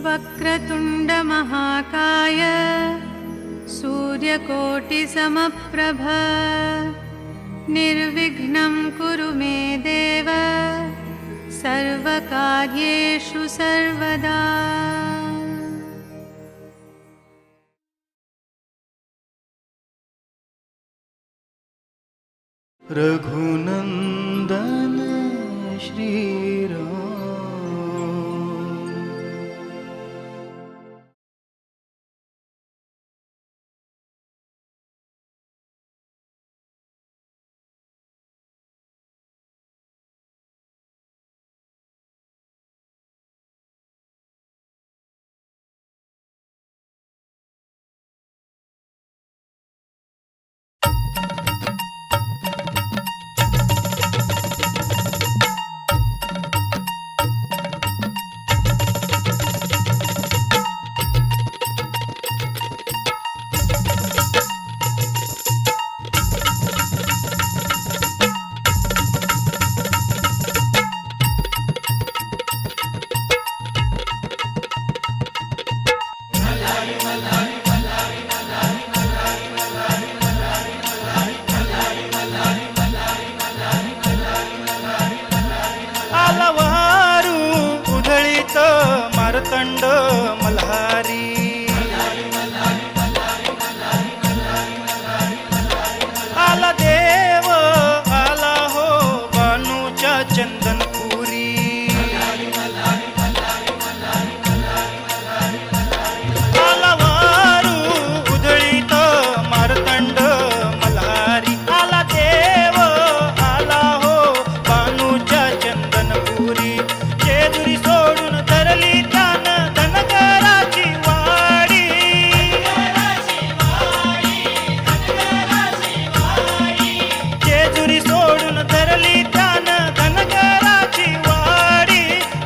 वक्रतुंड महाकाय सूर्यकोटिसमप्रभ निर्विघ्नं कुरु मे देव सर्वकार्येषु सर्वदा। रघुनंदन श्रीराम। आलवारू उधळीत मारतंड मल्हारी, आला देव आला हो बानूच्या चंदनपुरी। आलवारू उधळीत मारतंड मल्हारी, आला देव आला हो बानूच्या चंदनपुरी। जेजुरी सोडून धरली त्यान धनगराची वाडी, जेजुरी सोडून धरली त्यान धनगराची वाडी।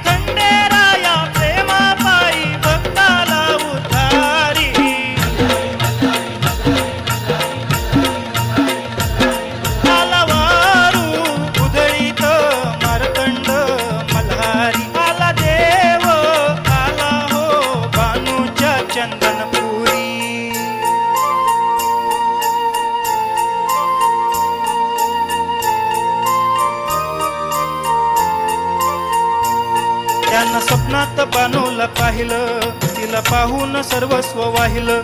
खंडेराया प्रेमापायी भक्ताला उद्धारी, आलवारू उधळीत मारतंड मल्हारी, आला देव आला हो बानूच्या चंदनपुरी। त्यानं स्वप्नात बानूला पाहिलं, तिला पाहून सर्वस्व वाहिलं।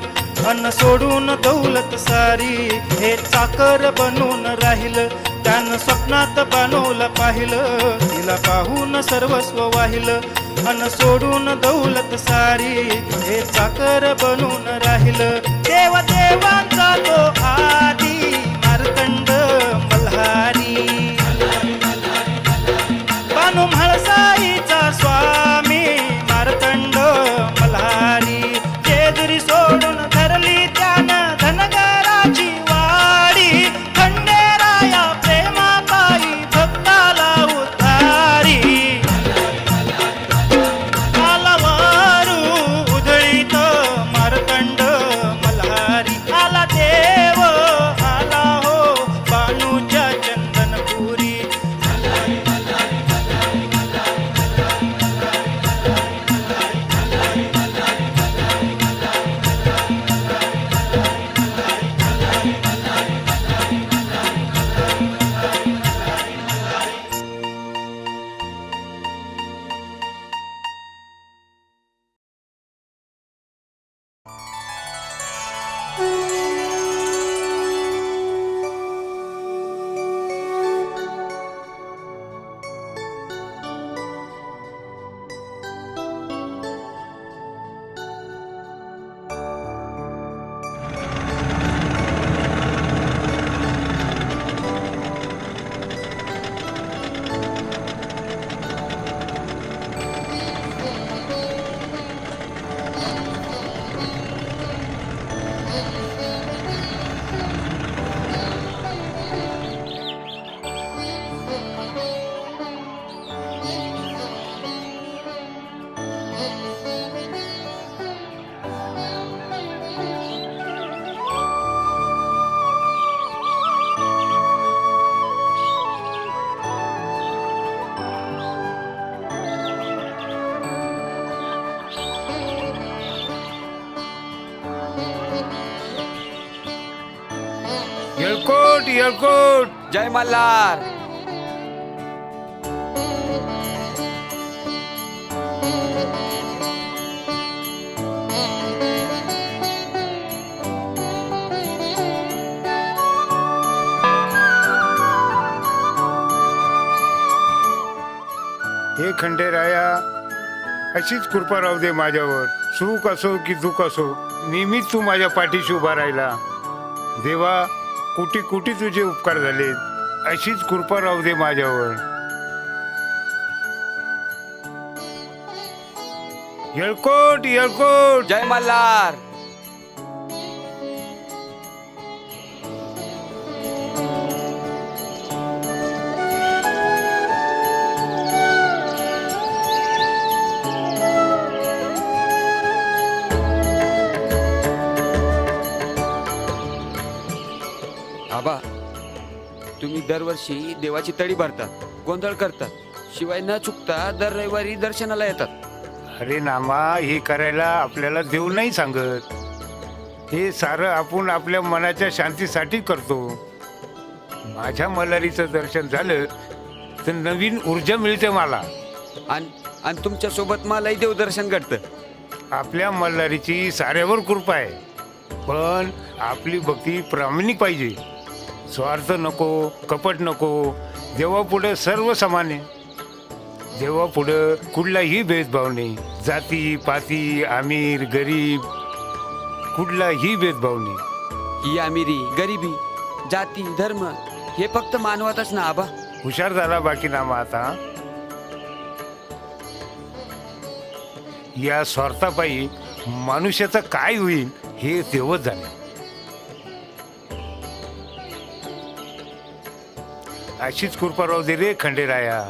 अन्न सोडून दौलत सारी हे चाकर बनून राहिलं। त्यानं स्वप्नात बानूला पाहिलं, तिला पाहून सर्वस्व वाहिलं। अन्न सोडून दौलत सारी हे चाकर बनून राहिलं। देव देवांचा तो आदी मारतंड मल्हारी, बानू म्हाळसाईचा स्वामी मारतंड मल्हारी। जेजुरी सोडून धरली त्यानं धनगराची वाडी, खंडेराया प्रेमापायी भक्ताला उद्धारी। आलवारू उधळीत मारतंड मल्हारी, आला येळकोट येळकोट. जय मल्हार. हे खंडेराया, अशीच कृपा राहू दे माझ्यावर. सुख असो की दुःख असो, नेहमीच तू माझ्या पाठीशी उभा राहिला. देवा, कोटी कोटी तुझे उपकार झाले. अशीच कृपा राहू दे माझ्यावर. येळकोट येळकोट. जय मल्हार. आबा, तुम्ही दरवर्षी देवाची तळी भरतात, गोंधळ करतात, शिवाय न चुकता दर रविवारी दर्शनाला येतात. अरे नामा, हे करायला आपल्याला देव नाही सांगत. हे सारं आपण आपल्या मनाच्या शांतीसाठी करतो. माझ्या मल्हारीचं दर्शन झालं तर नवीन ऊर्जा मिळते मला. आणि तुमच्या सोबत मलाही देवदर्शन घडतं. आपल्या मल्हारीची साऱ्यावर कृपा आहे, पण आपली भक्ती प्रामाणिक पाहिजे. स्वार्थ नको, कपट नको. देवापुढे सर्व समान आहे. देवापुढं कुठलाही भेदभाव नाही. जाती पाती, आमिर गरीब, कुठलाही भेदभाव नाही. ही अमिरी, गरिबी, जाती, धर्म हे फक्त मानवातच ना आबा. हुशार झाला बाकी नामा आता. या स्वार्थापायी मनुष्याचं काय होईल हे देवच झाले. अशीच कृपा राहू दे रे खंडेराया.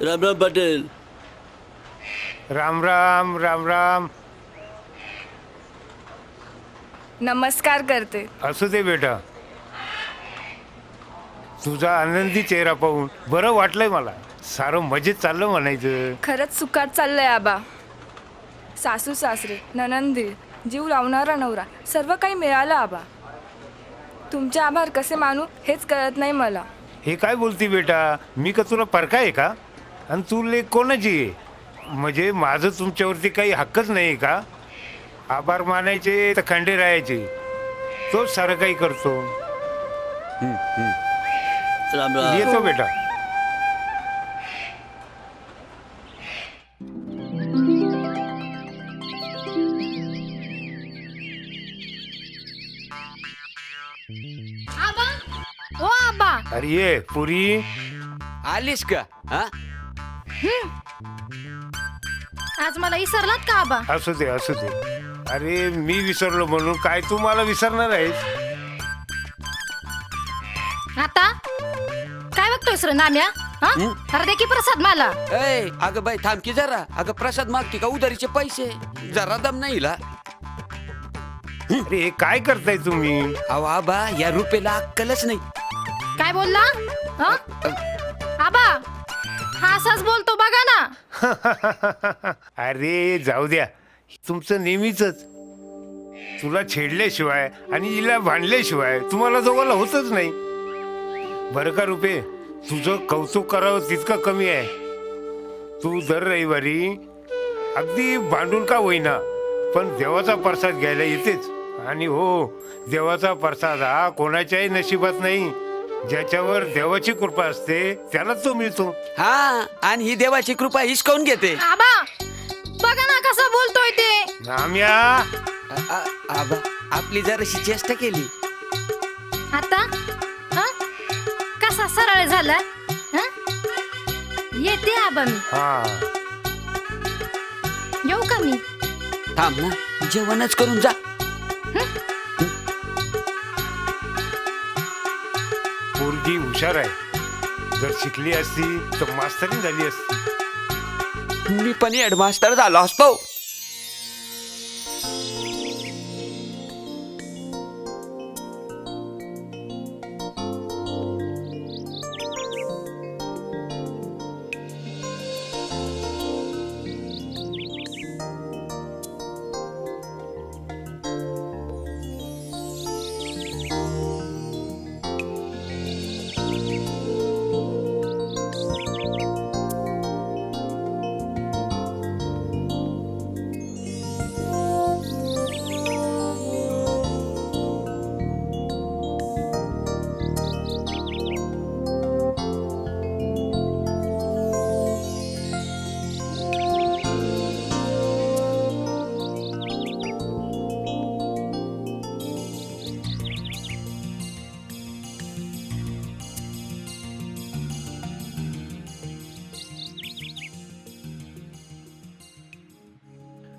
राम राम पाटील. राम राम राम राम. नमस्कार करते. असू दे बेटा. तुझा आनंदी चेहरा पाहून बरं वाटलंय मला. सारं मजेत चाललं म्हणायचं. खरंच सुखात चाललंय आबा. सासू सासरे ननंदी जीव लावणारा नवरा सर्व काही मिळालं आबा. तुमचे आभार कसे मानू हेच कळत नाही मला. हे काय बोलती बेटा? मी का तुला परका आहे का? आणि तू लेक कोणाची आहे? म्हणजे माझं तुमच्यावरती काही हक्कच नाही का? आभार मानायचे तर खंडे राहायचे. तोच सारं काही करतो. राम राम. येतो बेटा. आबा ओ आबा अरे ये पुरी. आलीस का? हा आज मला विसरलात का आबा? असू दे असू दे. अरे मी विसरलो म्हणून काय तू मला विसरणार आहेस? आता काय बघतोयस रे नाम्या? हा? अरे दे की प्रसाद मला. ए अगं बाई थांब की जरा. अगं प्रसाद मागती का उधारीचे पैसे? जरा दम नाही ला. अरे हे काय करताय तुम्ही? अहो आबा या रुपेला अक्कलच नाही. काय बोलला? हा? आबा हा असाच बोलतो बघा ना. अरे जाऊ द्या. तुमचं नेहमीच. तुला छेडल्याशिवाय आणि हिला भांडल्याशिवाय तुम्हाला दोघांना होतच नाही. बरं का रुपे, तुझं कौतुक करावं तितकं कमी आहे. तू दर रविवारी अगदी भांडून का होईना पण देवाचा प्रसाद घ्यायला येतेच. आणि हो, देवाचा प्रसाद हा कोणाच्याही नशिबात नाही. ज्याच्यावर देवाची कृपा असते त्यालाच तो मिळतो. हा आणि ही देवाची कृपा हिसकावून घेते. आबा बघा ना कसं बोलतोय ते. नाम्या. आबा आपली जराशी चेष्टा केली. आता हा? कसा सरळ झाला? हा? येते आबा मी. हा येऊ का मी? थांब ना जेवणच करून जा. पोरगी हुशार आहे. जर शिकली असती तर मास्तरीण झाली असती. मी पण हेडमास्टर झालो असतो.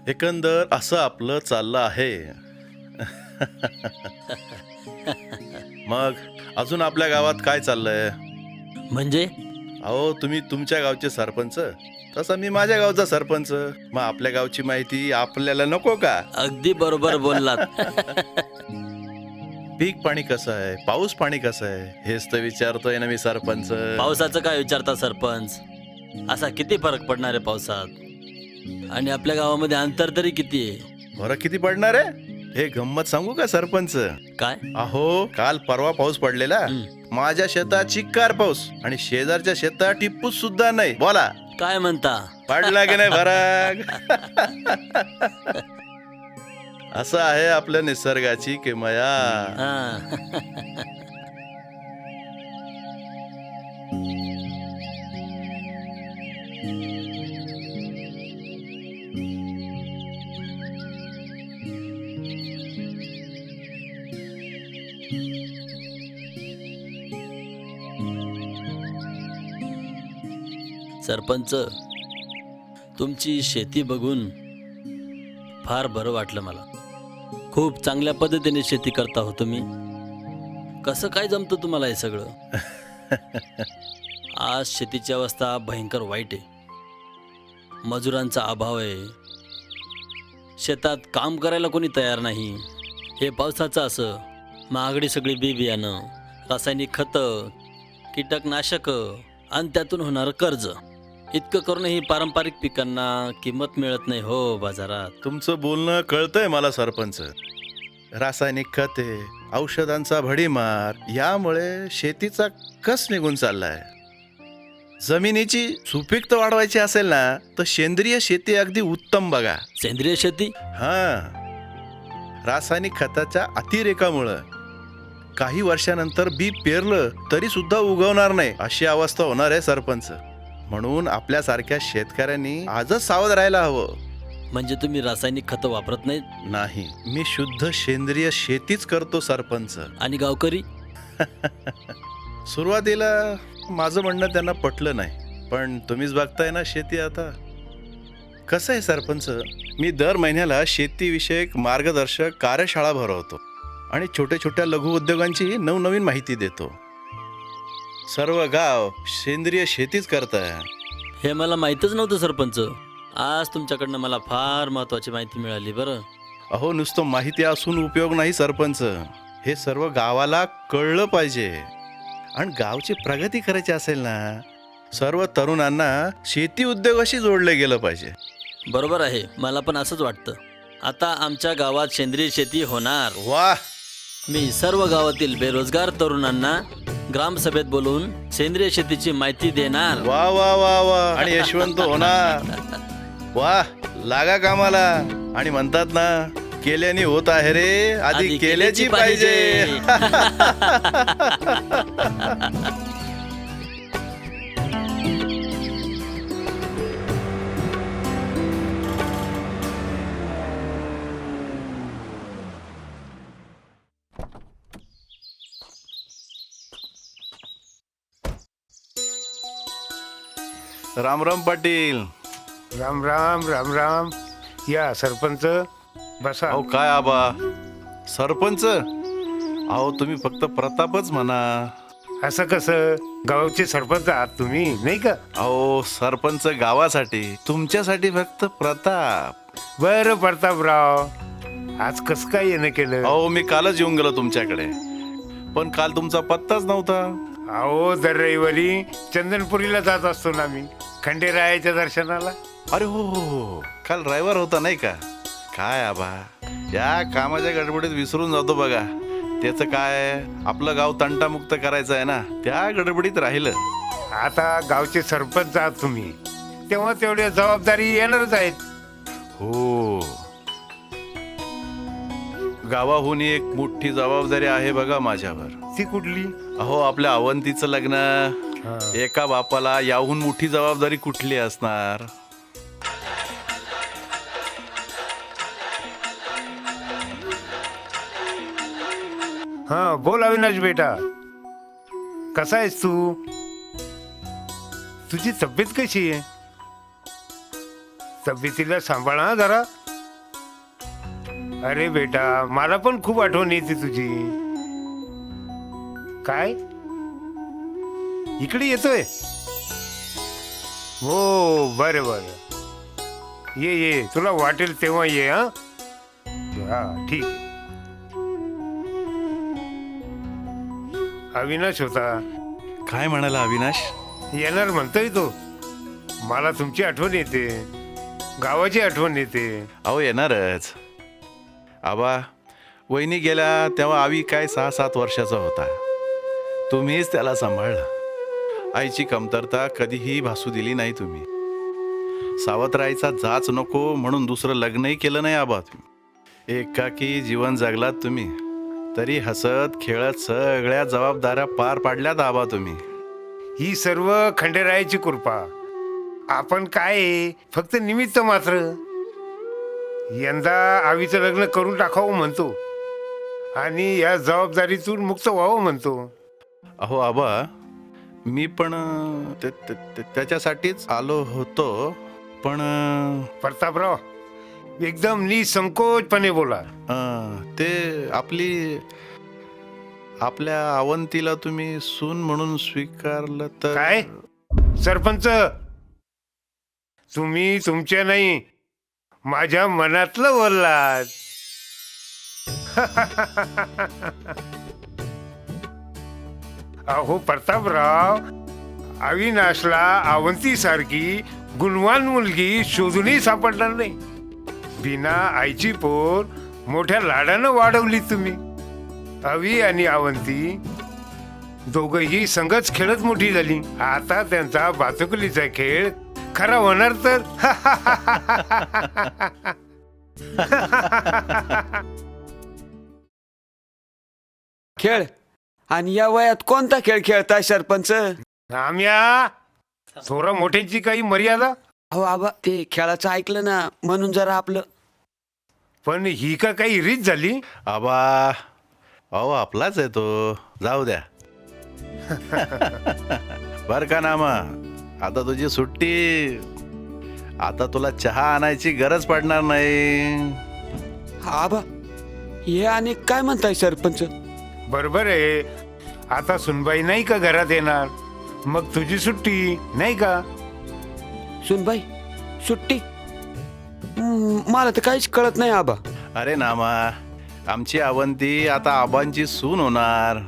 एकंदर असं आपलं चाललं आहे. मग अजून आपल्या गावात काय चाललंय? म्हणजे अहो तुम्ही तुमच्या गावचे सरपंच, तसा मी माझ्या गावचा सरपंच. मग आपल्या गावची माहिती आपल्याला नको का? अगदी बरोबर बोललात. पीक पाणी कसं आहे, पाऊस पाणी कसं आहे, हेच तर विचारतोय ना मी सरपंच. पावसाचं काय विचारता सरपंच? असा किती फरक पडणार आहे पावसात? आणि आपल्या गावामध्ये अंतर तरी किती आहे? बरं किती पडणार आहे? हे गंमत सांगू का सरपंच? काय? अहो काल परवा पाऊस पडलेला. माझ्या शेतात चिक्कार पाऊस आणि शेजारच्या शेतात टिप्पूस सुद्धा नाही. बोला काय म्हणता? पडला की नाही फरक? असं आहे आपल्या निसर्गाची किमया. हा. सरपंच, तुमची शेती बघून फार बरं वाटलं मला. खूप चांगल्या पद्धतीने शेती करता हो तुम्ही. कसं काय जमतं तुम्हाला हे सगळं? आज शेतीची अवस्था भयंकर वाईट आहे. मजुरांचा अभाव आहे, शेतात काम करायला कोणी तयार नाही, हे पावसाचं असं, महागडी सगळी बी बियाणं, रासायनिक खतं, कीटकनाशकं आणि त्यातून होणारं कर्ज, इतकं करूनही पारंपरिक पिकांना किंमत मिळत नाही हो बाजारात. तुमचं बोलणं कळतंय मला सरपंच. रासायनिक खते, औषधांचा भडीमार यामुळे शेतीचा कस निघून चाललाय. जमिनीची सुपीकता वाढवायची असेल ना तर सेंद्रिय शेती अगदी उत्तम बघा. सेंद्रिय शेती हा, रासायनिक खताच्या अतिरेकामुळं काही वर्षानंतर बी पेरलं तरी सुद्धा उगवणार नाही अशी अवस्था होणार आहे सरपंच. म्हणून आपल्यासारख्या शेतकऱ्यांनी आजच सावध राहायला हवं. म्हणजे तुम्ही रासायनिक खतं वापरत नाहीत? नाही, मी शुद्ध सेंद्रिय शेतीच करतो सरपंच. आणि गावकरी? सुरुवातीला माझं म्हणणं त्यांना पटलं नाही, पण तुम्हीच बघताय ना शेती आता. कसं आहे सरपंच, मी दर महिन्याला शेतीविषयक मार्गदर्शक कार्यशाळा भरवतो आणि छोट्या छोट्या लघु उद्योगांची नवनवीन माहिती देतो. सर्व गाव सेंद्रिय शेतीच करताय. हे मला माहीतच नव्हतं सरपंच. आज तुमच्याकडनं मला फार महत्त्वाची माहिती मिळाली. बरं, अहो नुसतं माहिती असून उपयोग नाही सरपंच, हे सर्व गावाला कळलं पाहिजे. आणि गावची प्रगती करायची असेल ना, सर्व तरुणांना शेती उद्योगाशी जोडले गेलं पाहिजे. बरोबर आहे, मला पण असंच वाटतं. आता आमच्या गावात सेंद्रिय शेती होणार. वाह, मी सर्व गावातील बेरोजगार तरुणांना ग्रामसभेत बोलून सेंद्रिय शेतीची माहिती देणार. वा वा वा वा, आणि यशवंत होणार. वा, लागा कामाला. आणि म्हणतात ना, केल्याने होत आहे रे, आधी केल्याची पाहिजे. राम राम पाटील. राम राम राम राम. या सरपंच बसा. अहो काय आबा सरपंच, अहो तुम्ही फक्त प्रतापच म्हणा. असं कसं, गावचे सरपंच आहात तुम्ही, नाही का? अहो सरपंच गावासाठी, तुमच्यासाठी फक्त प्रताप. बरं प्रतापराव, आज कसं काय येणं केलं? अहो मी कालच येऊन गेलो तुमच्याकडे, पण काल तुमचा पत्ताच नव्हता. अहो दर रविवारी चंदनपुरीला जात असतो ना मी, खंडेरायाच्या दर्शनाला. अरे हो हो हो, काल रविवार होता नाही का? काय आबा, या कामाच्या गडबडीत विसरून जातो बघा. त्याचं काय, आपलं गाव तंटामुक्त करायचं आहे ना, त्या गडबडीत राहिलं. आता गावचे सरपंच आहात तुम्ही, तेव्हा तेवढ्या जबाबदारी येणारच आहेत. हो, गावाहून एक मोठी जबाबदारी आहे बघा माझ्यावर. ती कुठली? अहो आपल्या अवंतीचं लग्न. एका बापाला याहून मोठी जबाबदारी कुठली असणार? हा बोल अविनाश बेटा, कसा आहेस तू? तुझी तब्येत कशी आहे? तब्येतीला सांभाळा हा जरा. अरे बेटा, मला पण खूप आठवण येते तुझी. काय इकडे येतोय? हो बरं बरं, ये ये, तुला वाटेल तेव्हा ये. हा ठीक आहे. अविनाश होता. काय म्हणाला अविनाश? येणार म्हणतोय तो. मला तुमची आठवण येते, गावाची आठवण येते. अहो येणारच. आबा, वहिनी गेल्या तेव्हा आवी काय 6-7 वर्षाचा होता. तुम्हीच त्याला सांभाळलं. आईची कमतरता कधीही भासू दिली नाही तुम्ही. सावत्राईचा जाच नको म्हणून दुसरं लग्नही केलं नाही आबा तुम्ही. एकाकी जीवन जगलात तुम्ही, तरी हसत खेळत सगळ्या जबाबदाऱ्या पार पाडल्यात आबा तुम्ही. ही सर्व खंडेरायाची कृपा. आपण काय आहे, फक्त निमित्त मात्र. यंदा आवीचं लग्न करून टाकावं म्हणतो आणि या जबाबदारीतून मुक्त व्हावं म्हणतो. अहो आबा, मी पण त्याच्यासाठीच आलो होतो, पण प्रतापराव एकदम निसंकोचपणे बोला. ते आपल्या अवंतीला तुम्ही सून म्हणून स्वीकारलं तर? काय सरपंच, तुम्ही तुमच्या नाही माझ्या मनातलं बोललात. अहो प्रतापराव, अविनाशला अवंती सारखी गुणवान मुलगी शोधूनही सापडणार नाही. बिना आईची पोर मोठ्या लाडानं वाढवली तुम्ही. अवी आणि अवंती दोघही संगच खेळत मोठी झाली. आता त्यांचा बाचुकलीचा खेळ खरा होणार तर. खेळ आणि या वयात कोणता खेळ खेळताय सरपंच? आम्या थोडा मोठ्यांची काही मर्यादा. अहो आबा, ते खेळाचं ऐकलं ना म्हणून जरा आपलं. पण ही का काही रीत झाली? आबा अहो आपलाच आहे तो, जाऊ द्या. बर का नामा, आता तुझी सुट्टी. आता तुला चहा आणायची गरज पडणार नाही. आबा हे आणि काय म्हणताय सरपंच? बरोबर आहे. आता सुनबाई नाही का घरात येणार, मग तुझी सुट्टी नाही का? सुनबाई सुट्टी? मला तर काहीच कळत नाही आबा. अरे नामा, आमची अवंती आता आबांची सून होणार.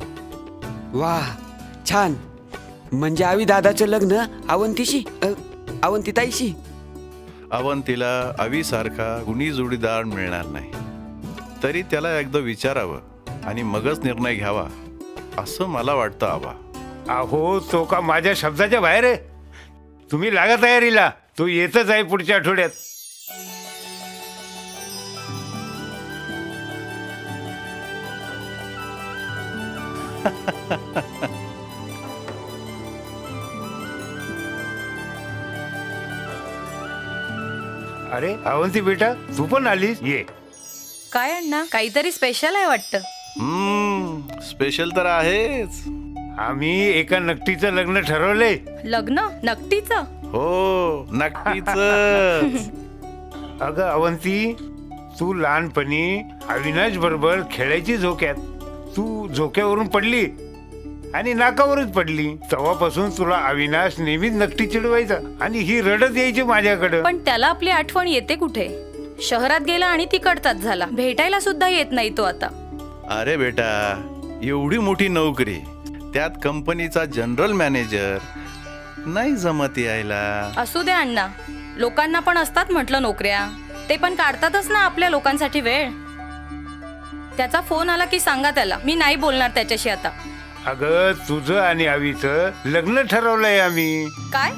वाह छान. म्हणजे आवी दादाचं लग्न अवंतीशी, अवंतीताईशी. अवंतीला अवीसारखा गुणी जोडीदार मिळणार नाही. तरी त्याला एकदा विचारावं आणि मगच निर्णय घ्यावा असं मला वाटतं आबा. अहो तो का माझ्या शब्दाच्या बाहेर आहे. तुम्ही लागा तयारीला, तो येतच आहे पुढच्या आठवड्यात. अरे अवंती बेटा, तू पण आलीस? ये. काय अण्णा, काहीतरी स्पेशल आहे वाटतं. स्पेशल तर आहेच. आम्ही एका नकटीचं लग्न ठरवलंय. लग्न नक्कीचं? हो नक्कीच. अगं अवंती, तू लहानपणी अविनाश बरोबर खेळायची झोक्यात. तू झोक्यावरून पडली आणि नाकावरच पडली. तेव्हापासून तुला अविनाश नेहमीच नकटी चिडवायचा आणि ही रडत यायची माझ्याकडं. पण त्याला आपली आठवण येते कुठे? शहरात गेला आणि तिकडचाच झाला. भेटायला सुद्धा येत नाही तो आता. अरे बेटा, एवढी मोठी नोकरी, त्यात कंपनीचा जनरल मॅनेजर, नाही जमत यायला. असू दे अण्णा, लोकांना पण असतात म्हटलं नोकऱ्या. ते पण काढतातच ना आपल्या लोकांसाठी वेळ. त्याचा फोन आला की सांगा त्याला, मी नाही बोलणार त्याच्याशी आता. अगं तुझं आणि अवीचं लग्न ठरवलंय आम्ही. काय?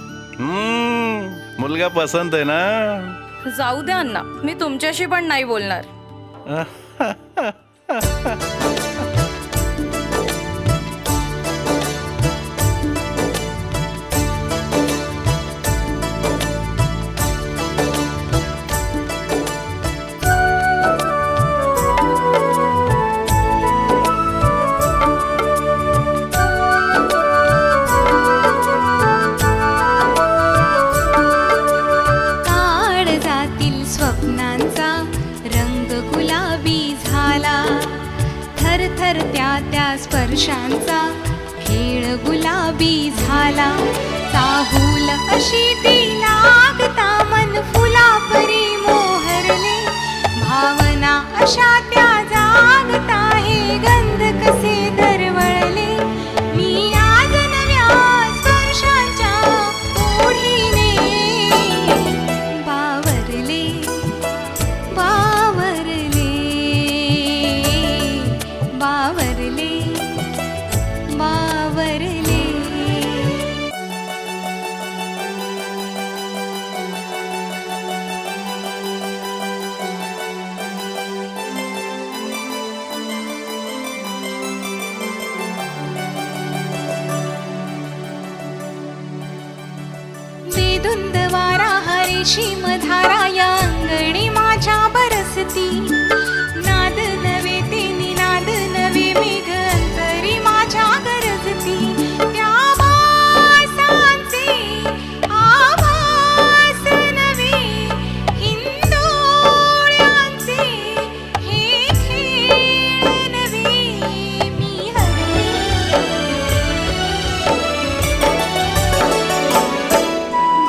मुलगा पसंत आहे ना? जाऊ दे अण्णा, मी तुमच्याशी पण नाही बोलणार. स्वप्नांचा रंग गुलाबी झाला. थरथर त्या स्पर्शांचा खेळ गुलाबी झाला. चाहूल अशी ती लागता मन फुलापरी मोहरले. भावना अशा त्या जागता हे गंध कसे दरवळले. मी आज नव्या स्पर्शांच्या ओढीने बावरले बावरले बावरले बावरले. वेदुंद वारा हरीशी मधारा या अंगणी माझ्या बरसती. नाद नवे ते निनाद नवे मेघ अंतरी माझ्या गरजती. त्या भासांचे आभास नवे हिंदोळ्यांचे हे खेळ नवे. मी हरले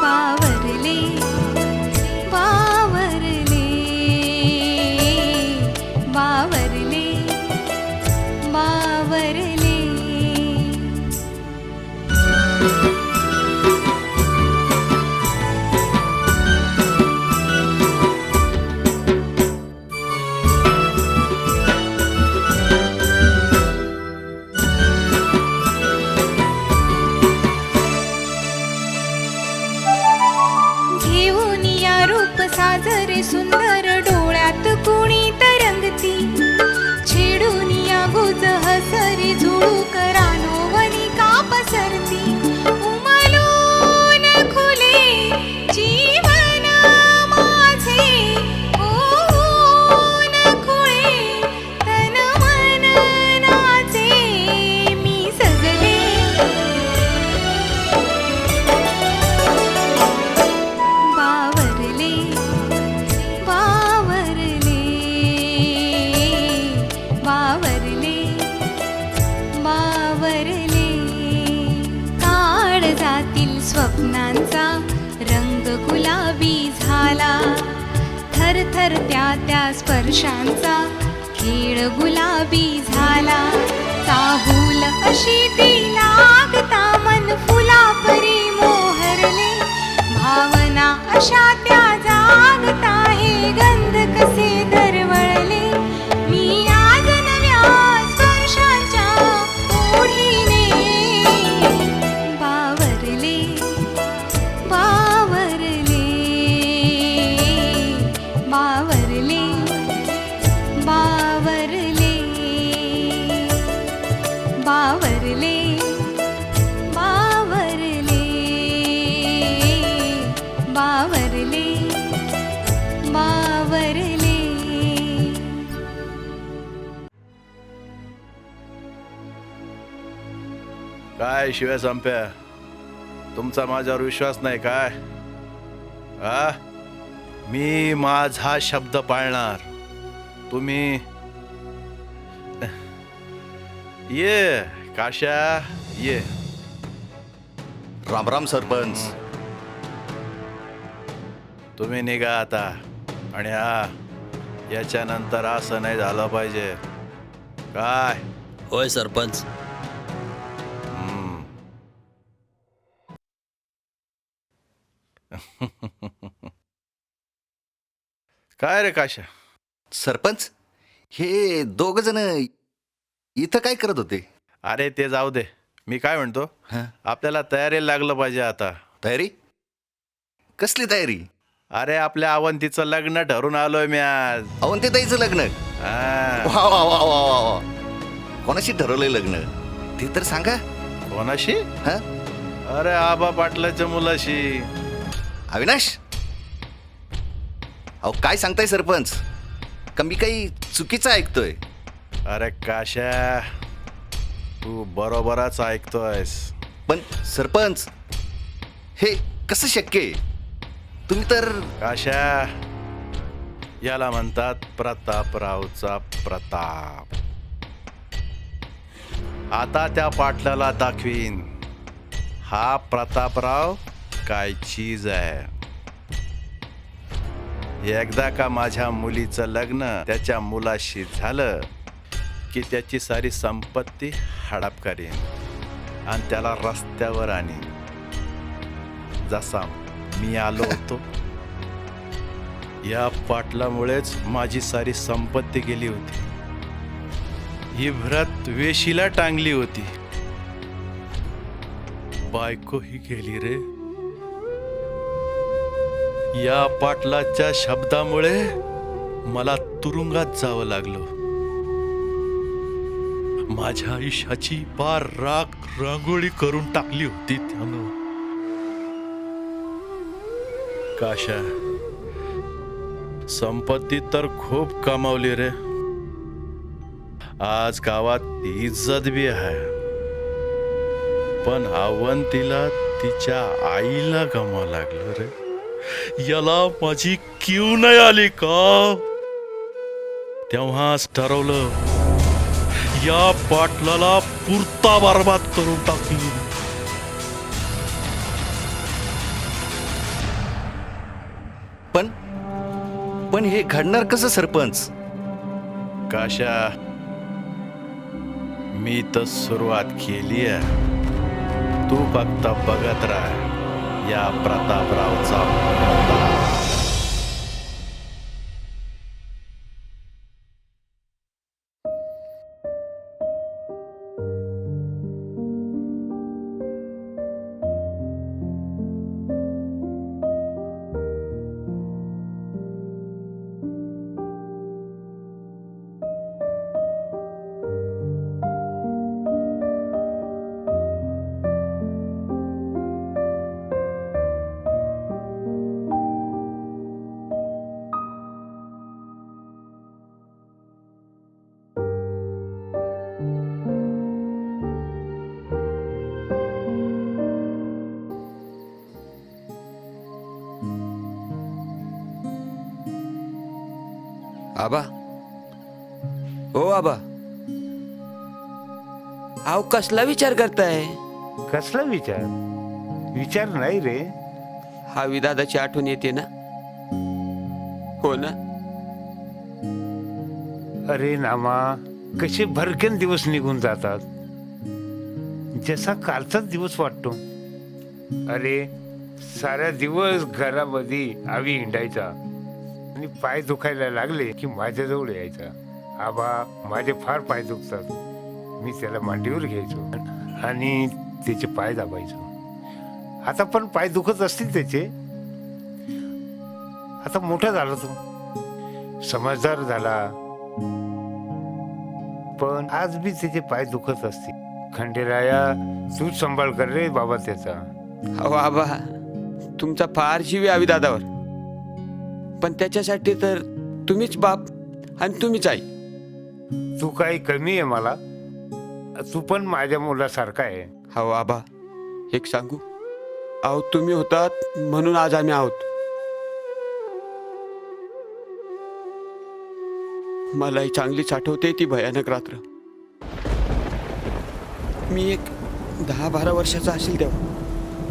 बावरले रूप साजरे सुंदर डोळ्यात कुणी तरंगती छेडून या गुज हसरी झुळू करानोवनी का पसरती उमलून खुले जीवन माझे होऊन खुळे तन मन नाचे मी सजले बावरले बावरले बावरले बावरले काळजातील स्वप्नांचा रंग गुलाबी झाला थरथर त्या स्पर्शांचा खेळ गुलाबी झाला चाहूल अशी ती लागता मन फुलापरी मोहरले भावना अशा त्या जागता हे गंध कसे दरवळले मी आज नव्या स्पर्शांच्या ओढीने बावरले बावरले बावरले बावरले बावरले बावरले बावरले बावरले काय शिव्या संप्या तुमचा माझ्यावर विश्वास नाही काय आ मी माझा शब्द पाळणार तुम्ही ये काशा ये राम राम सरपंच. तुम्ही निघा आता आणि हा याच्यानंतर असं नाही झालं पाहिजे काय होय सरपंच. काय रे काशा सरपंच हे दोघ जण इथं काय करत होते? अरे ते जाऊ दे मी काय म्हणतो हं? आपल्याला तयारीला लागलं पाहिजे आता. तयारी? कसली तयारी? अरे आपल्या अवंतीचं लग्न ठरून आलोय मी आज. अवंतीताईचं लग्न? हा. वा वा वा वा वा वा. कोणाशी ठरवलंय लग्न ते तर सांगा. कोणाशी? हं? अरे आबा पाटलाच्या मुलाशी. अविनाश अहो काय सांगताय सरपंच? का मी काही चुकीचं ऐकतोय? अरे काशा तू बरोबरच ऐकतोयस. पण सरपंच हे कसं शक्य आहे? तुम्ही तर काशा याला म्हणतात प्रतापरावचा प्रताप. आता त्या पाटलाला दाखवीन हा प्रतापराव काय चीज आहे. एकदा का माझ्या मुलीचं लग्न त्याच्या मुलाशी झालं की त्याची सारी संपत्ती हडप करीन आणि त्याला रस्त्यावर आणीन. जसा मी आलो होतो या पाटलामुळेच माझी सारी संपत्ती गेली होती. ही भ्रत वेशीला टांगली होती. बायको ही गेली रे. या पाटलाच्या शब्दामुळे मला तुरुंगात जावं लागलं. माझ्या आयुष्याची पार राख रांगोळी करून टाकली होती त्यानं. काशा संपत्ती तर खूप कमावली रे. आज गावात इज्जत बी आहे. पण अवंतीला तिच्या आईला गमावं लागलं रे. याला माझी कीव नाही आली का? तेव्हाच ठरवलं या पाटलाला पुरता बरबाद करून टाकली. पण हे घडणार कसं सरपंच? काशा मी तर सुरुवात केली आहे. तू फक्त बघत राह या प्रतापरावचा प्रताप. आबा ओ आबा, अहो कसला विचार करताय? कसला विचार? विचार नाही रे. हावी दादाची आठवण येते ना? हो ना? अरे नामा, कसे भरकेन दिवस निघून जातात, जसा कालचाच दिवस वाटतो. अरे सारा दिवस घरामध्ये आवी हिंडायचा आणि पाय दुखायला लागले की माझ्याजवळ यायचा. आबा माझे फार पाय दुखतात. मी त्याला मांडीवर घ्यायचो आणि त्याचे पाय दाबायचो. आता पण पाय दुखत असतील त्याचे. आता मोठा झाला तो, समजदार झाला, पण आज बी त्याचे पाय दुखत असतील. खंडेराया, तूच सांभाळ कर रे बाबा त्याचा. अहो आबा, तुमचा फार जीव आहे दादावर, पण त्याच्यासाठी तर तुम्हीच बाप आणि तुम्हीच आई. तू काही कमी आहे मला? तू पण माझ्या मुलासारखा आहे. हो आबा, एक सांगू, अहो तुम्ही होतात म्हणून आज आम्ही आहोत. मलाही चांगलीच आठवते ती भयानक रात्र. मी एक 10-12 वर्षाचा असेल तेव्हा.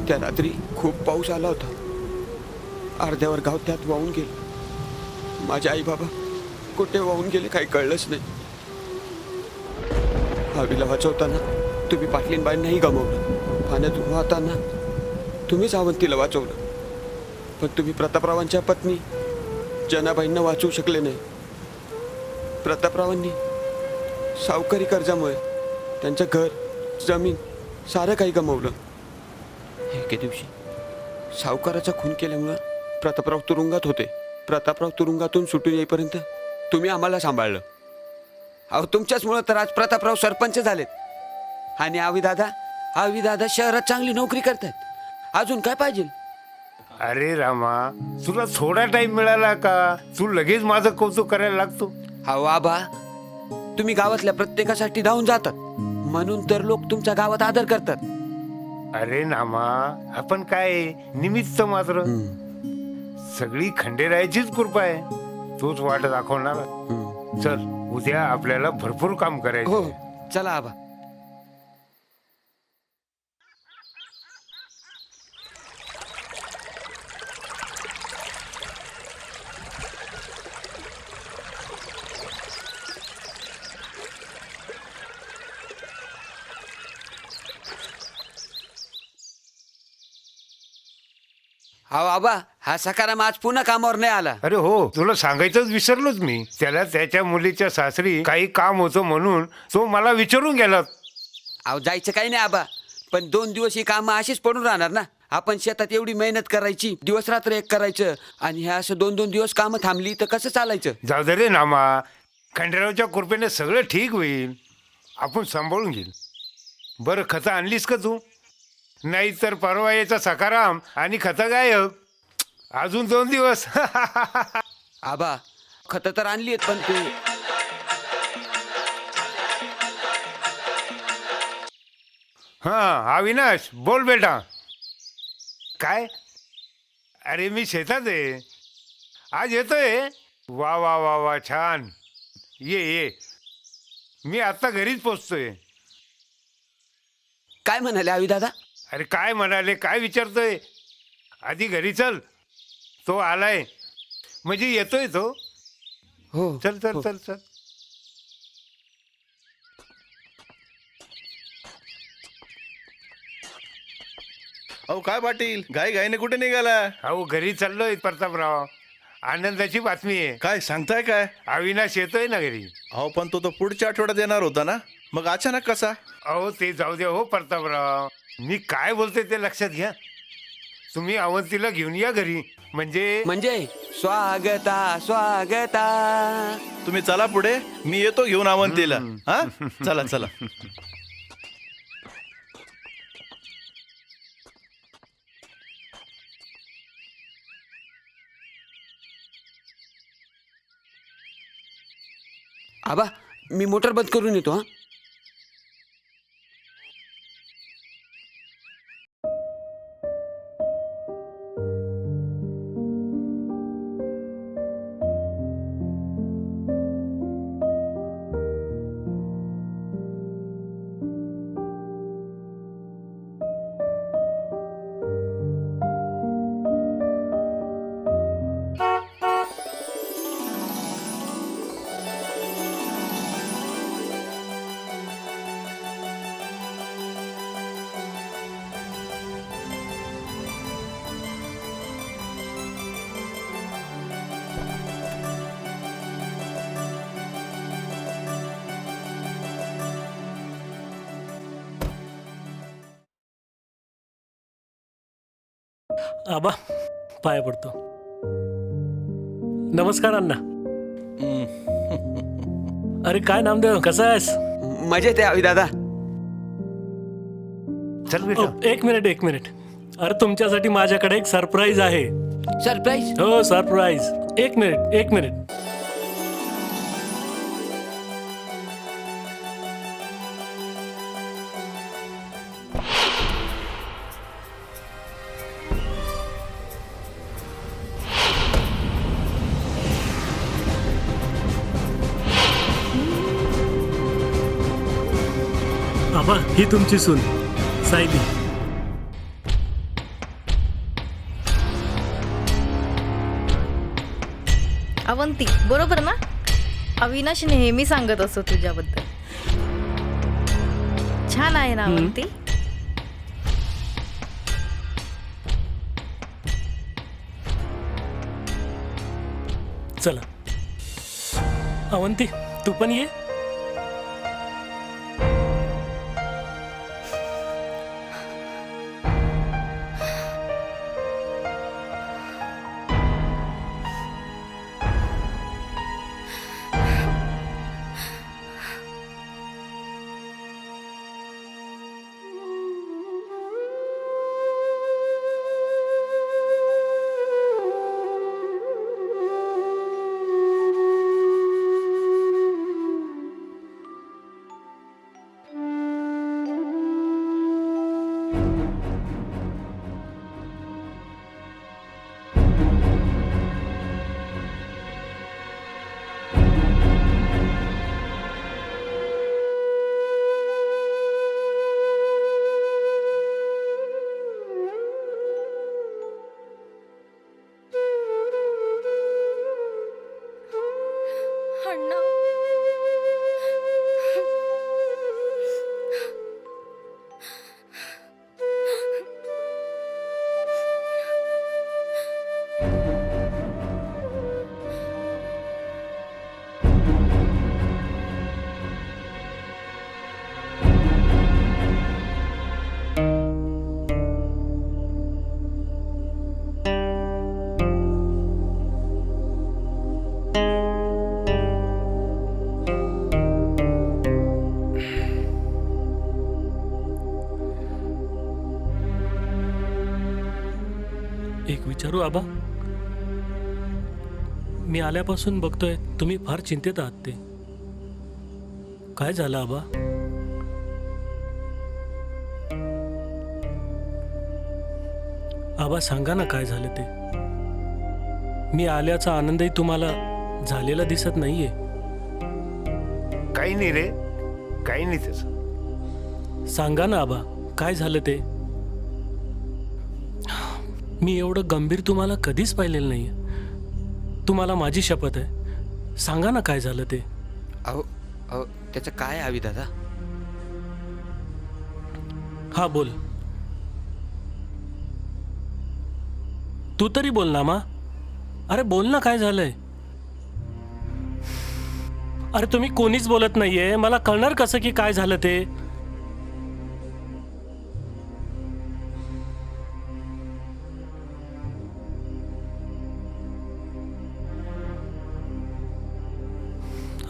त्या रात्री खूप पाऊस आला होता. अर्ध्यावर गाव त्यात वाहून गेलं. माझे आई बाबा कुठे वाहून गेले काही कळलंच नाही. हवीला वाचवताना तुम्ही पाटलींबाईंनाही गमावलं. पाण्यात वाहताना तुम्हीच अवंतीला वाचवलं. पण तुम्ही प्रतापरावांच्या पत्नी जनाबाईंना वाचवू शकले नाही. प्रतापरावांनी सावकारी कर्जामुळे त्यांचं घर, जमीन सारं काही गमावलं. एके दिवशी सावकाराचा खून केल्यामुळं प्रतापराव तुरुंगात होते. प्रतापराव तुरुंगातून सुटून येईपर्यंत तुम्ही आम्हाला सांभाळलं. अहो तुमच्याचमुळं तर आज प्रतापराव सरपंच झालेत. आणि आवी दादा शहरात चांगली नोकरी करतात. अजून काय पाहिजे? अरे रामा, तुला थोडा टाइम मिळाला का तू लगेच माझं कौतुक करायला लागतो? अहो आबा, तुम्ही गावातल्या प्रत्येकासाठी धावून जातात म्हणून तर लोक तुमच्या गावात आदर करतात. अरे नामा, आपण काय निमित्त मात्र. सगळी खंडेरायाचीच कृपा आहे. तोच वाट दाखवणार. चल, उद्या आपल्याला भरपूर काम करायचं. हो, चला आबा. हा आबा, हा सकाराम आज पुन्हा कामावर नाही आला. अरे हो, तुला सांगायचंच विसरलोच मी. त्याला त्याच्या मुलीच्या सासरी काही काम होतं म्हणून तो मला विचारून गेला. अहो जायचं काही नाही आबा, पण 2 दिवस ही कामं अशीच पडून राहणार ना. आपण शेतात एवढी मेहनत करायची, दिवस रात्र एक करायचं, आणि हे असं 2-2 दिवस कामं थांबली तर कसं चालायचं? जाऊ दे रे नामा, खंडेरावच्या कृपेने सगळं ठीक होईल. आपण सांभाळून घेईल. बरं, खतं आणलीस का तू? नाही तर परवा यायचा सकाराम आणि खतं गायब. अजून 2 दिवस. आबा, खतं तर आणली आहेत, पण ते हा अविनाश, बोल बेटा. काय? अरे मी शेतात आहे, आज येतोय. वा वा वा वा, छान. ये ये, मी आता घरीच पोचतोय. काय म्हणाले आवी दादा? अरे काय म्हणाले, काय विचारतोय? आधी घरी चल. तो आलाय म्हणजे येतोय तो. हो, चल चल हो. चल चल. अहो काय पाटील, घाई घाईने कुठे निघाला? अहो घरी चाललोय प्रतापराव. आनंदाची बातमी आहे. काय सांगताय काय? अविनाश येतोय ना घरी. अहो पण तो पुढच्या आठवड्यात येणार होता ना, मग अचानक कसा? अहो ते जाऊ दे हो प्रतापराव. मी काय बोलते ते लक्षात घ्या. तुम्ही अवंतीला घेऊन या घरी. म्हणजे स्वागता स्वागता. तुम्ही चला पुढे, मी येतो घेऊन अवंतीला. हा, चला चला. आबा, मी मोटर बंद करून येतो. हा, आबा पाया पडतो. नमस्कार अण्णा. अरे काय नामदेव, कसा आहेस? मजेत आहे आवी दादा. चल बेटा. एक मिनिट. अरे तुमच्यासाठी माझ्याकडे एक सरप्राईज आहे. सरप्राईज? हो सरप्राईज. एक मिनिट. आबा ही तुमची सून सायली. अवंती बरोबर ना? अविनाश नेहमी सांगत असतो तुझ्याबद्दल. छान आहे ना अवंती? चला अवंती तू पण ये. एक विचारू आबा? मी आल्यापासून बघतोय तुम्ही फार चिंतेत आहात. ते काय झालं आबा? आबा सांगा ना काय झालं ते. मी आल्याचा आनंदही तुम्हाला झालेला दिसत नाहीये. काही नाही रे, काही नाही तसं. सांगा ना आबा काय झालं ते. मी एवढं गंभीर तुम्हाला कधीच पाहिलेलं नाहीये. तुम्हाला माझी शपथ आहे. सांगा ना काय झालं ते. अहो अहो त्याचं काय आवी दादा? हा बोल. तू तरी बोल ना मा. अरे बोल ना काय झालंय. अरे तुम्ही कोणीच बोलत नाहीये. मला कळणार कसं की काय झालं ते.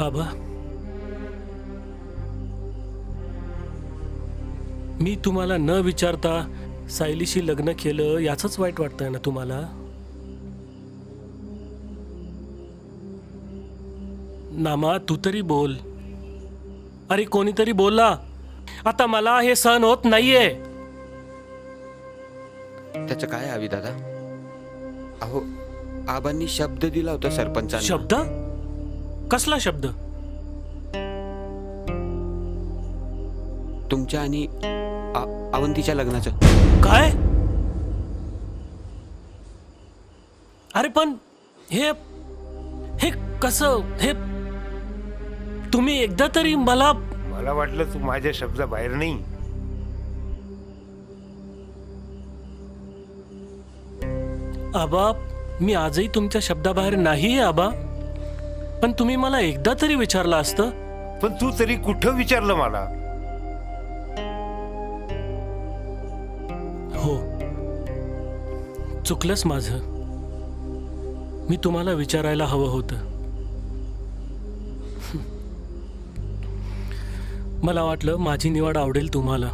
आबा मी तुम्हाला न विचारता सायलीशी लग्न केलं याचंच वाईट वाटतंय ना तुम्हाला? नामा तू तरी बोल. अरे कोणीतरी बोला. आता मला हे सहन होत नाहीये. त्याचं काय आवी दादा? अहो आबांनी शब्द दिला होता सरपंचांना. शब्द? कसला शब्द? तुमच्या आणि अवंतीच्या लग्नाचं. काय? अरे पण हे हे कसं? हे तुम्ही एकदा तरी मला वाटलं तू माझ्या शब्दाबाहेर नाही. आबा मी आजही तुमच्या शब्दाबाहेर नाहीये आबा. पण तुम्ही मला एकदा तरी विचारलं असतं. पण तू तरी कुठं विचारलं मला? हो चुकलंच माझं. मी तुम्हाला विचारायला हवं होतं. मला वाटलं माझी निवड आवडेल तुम्हाला.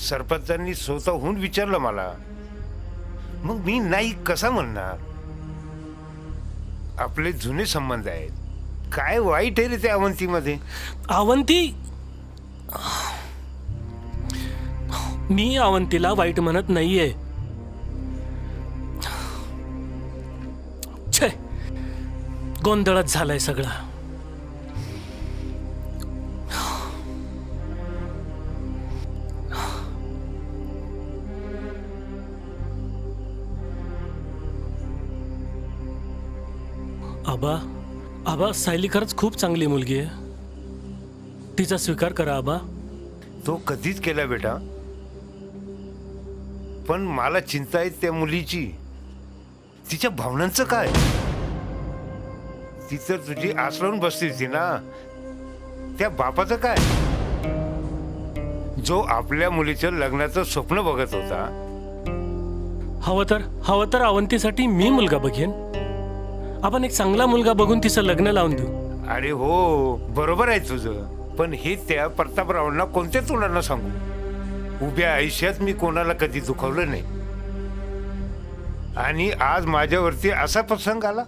सरपंचांनी स्वतःहून विचारलं मला, मग मी नाही कसा म्हणणार? आपले जुने संबंध आहेत. काय वाईट आहे रे त्या अवंतीमध्ये? अवंती, मी अवंतीला वाईट म्हणत नाहीये. छे, गोंधळच झालाय सगळा. आबा, आबा, सायली खरंच खूप चांगली मुलगी आहे. तिचा स्वीकार करा आबा. तो कधीच केला बेटा, पण मला चिंता आहे त्या मुलीची. तिच्या भावनांचं काय? ती तर तुझी आसरून बसली होती ना. त्या बापाचं काय, जो आपल्या मुलीचं लग्नाचं स्वप्न बघत होता? हवं तर अवंतीसाठी मी मुलगा बघेन. आपण एक चांगला मुलगा बघून तिचं लग्न लावून देऊ. अरे हो, बरोबर आहे तुझं, पण हे त्या प्रतापरावांना कोणत्या तोंडानं सांगू? उभ्या आयुष्यात मी कोणाला कधी दुखवलं नाही, आणि आज माझ्यावरती असा प्रसंग आला.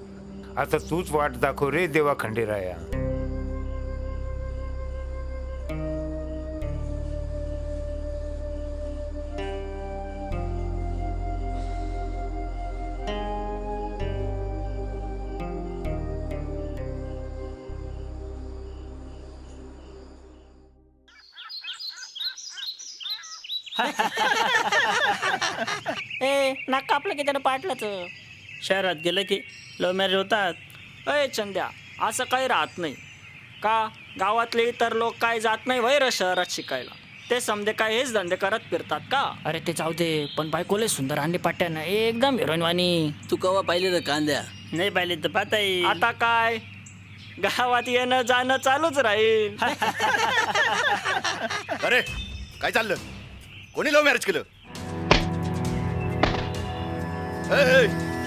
आता तूच वाट दाखव रे देवा खंडेराया. नाक कापलं की त्यानं पाटलंच. शहरात गेलं की लव्ह मॅरेज होतात. अय चंद्या, असं काही राहत नाही का? गावातले इतर लोक काय जात नाही वैर शहरात शिकायला? ते समजे काय हेच धंदे करत फिरतात का? अरे ते जाऊ दे, पण बायकोले सुंदर आणि पाट्यानं एकदम हिरोईनवाणी. तू कवा पाहिले रे कांद्या? नाही पाहिले तर पाहता येईल. आता काय, गावात येणं जाणं चालूच राहील. अरे काय चाललं? कोणी लव्ह मॅरेज केलं?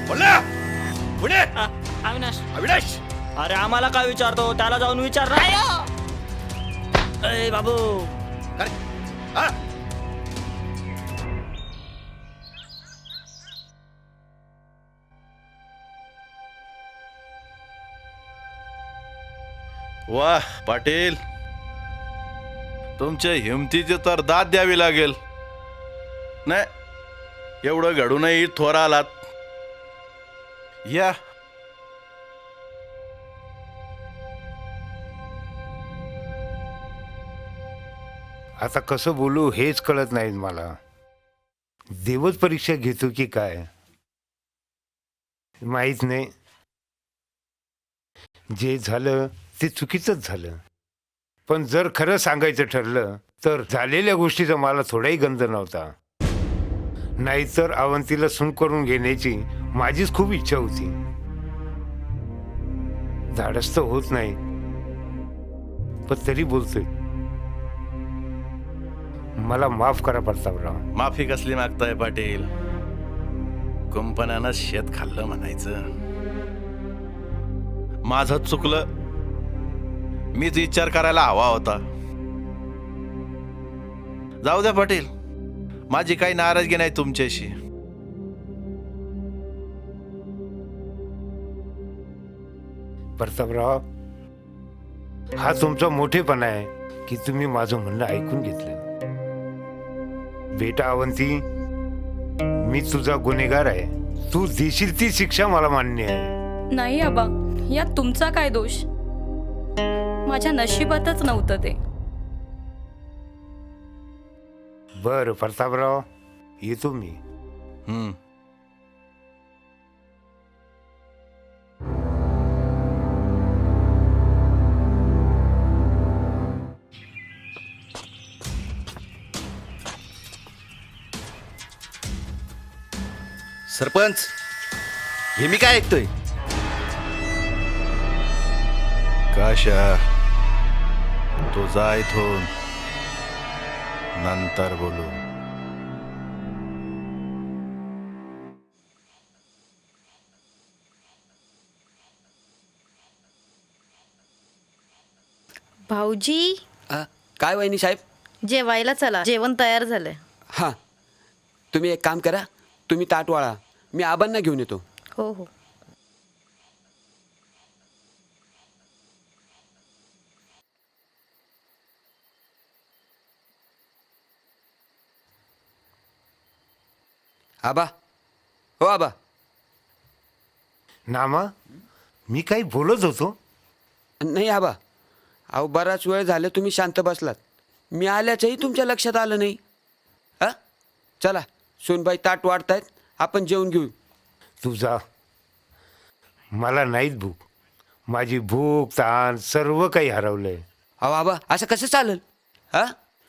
बोला पुणे. अविनाश, अविनाश, अरे आम्हाला काय विचारतो? त्याला जाऊन विचार. अय बाबू, अरे हा, वाह पाटील, तुमच्या हिमतीची तर दाद द्यावी लागेल. नाही एवढं घडूनही थोर आलात. या आता कसं बोलू हेच कळत नाही मला. देवच परीक्षा घेतो की काय माहित नाही. जे झालं ते चुकीचंच झालं, पण जर खरं सांगायचं ठरलं तर झालेल्या गोष्टीचा मला थोडाही गंध नव्हता. नाहीतर अवंतीला सून करून घेण्याची माझीच खूप इच्छा होती. धाडस तर होत नाही, पण तरी बोलतोय. मला माफ करा प्रतापराव. माफी कसली मागताय पाटील? कंपन्यानं शेत खाल्लं म्हणायचं. माझं चुकलं, मीच विचार करायला हवा होता. जाऊ द्या पाटील, माझी काही नाराजगी नाही तुमच्याशी. प्रतापराव, हा तुमचा मोठेपणा आहे की तुम्ही माझं म्हणणं ऐकून घेतलं. बेटा अवंती, मी तुझा गुन्हेगार आहे. तू देशील ती शिक्षा मला मान्य आहे. नाही आबा, यात तुमचा काय दोष? माझ्या नशिबातच नव्हतं ते. बरं प्रतापराव, येतो मी. सरपंच, हे मी काय ऐकतोय? काशा, तू जा इथून, नंतर बोलू. भाऊजी काय वहिनी साहेब? जेवायला चला, जेवण तयार झालंय. हां, तुम्ही एक काम करा, तुम्ही ताट वाळा, मी आबांना घेऊन येतो. हो हो. आबा, हो आबा. नामा, मी काही बोलत होतो. नाही आबा, अहो बराच वेळ झाले तुम्ही शांत बसलात. मी आल्याचंही तुमच्या लक्षात आलं नाही. हा, चला सोनबाई ताट वाढतायत, आपण जेवून घेऊ. तू जा, मला नाहीत भूक. माझी भूक ताण सर्व काही हरवलंय. अहो आबा, असं कसं चालेल? हा,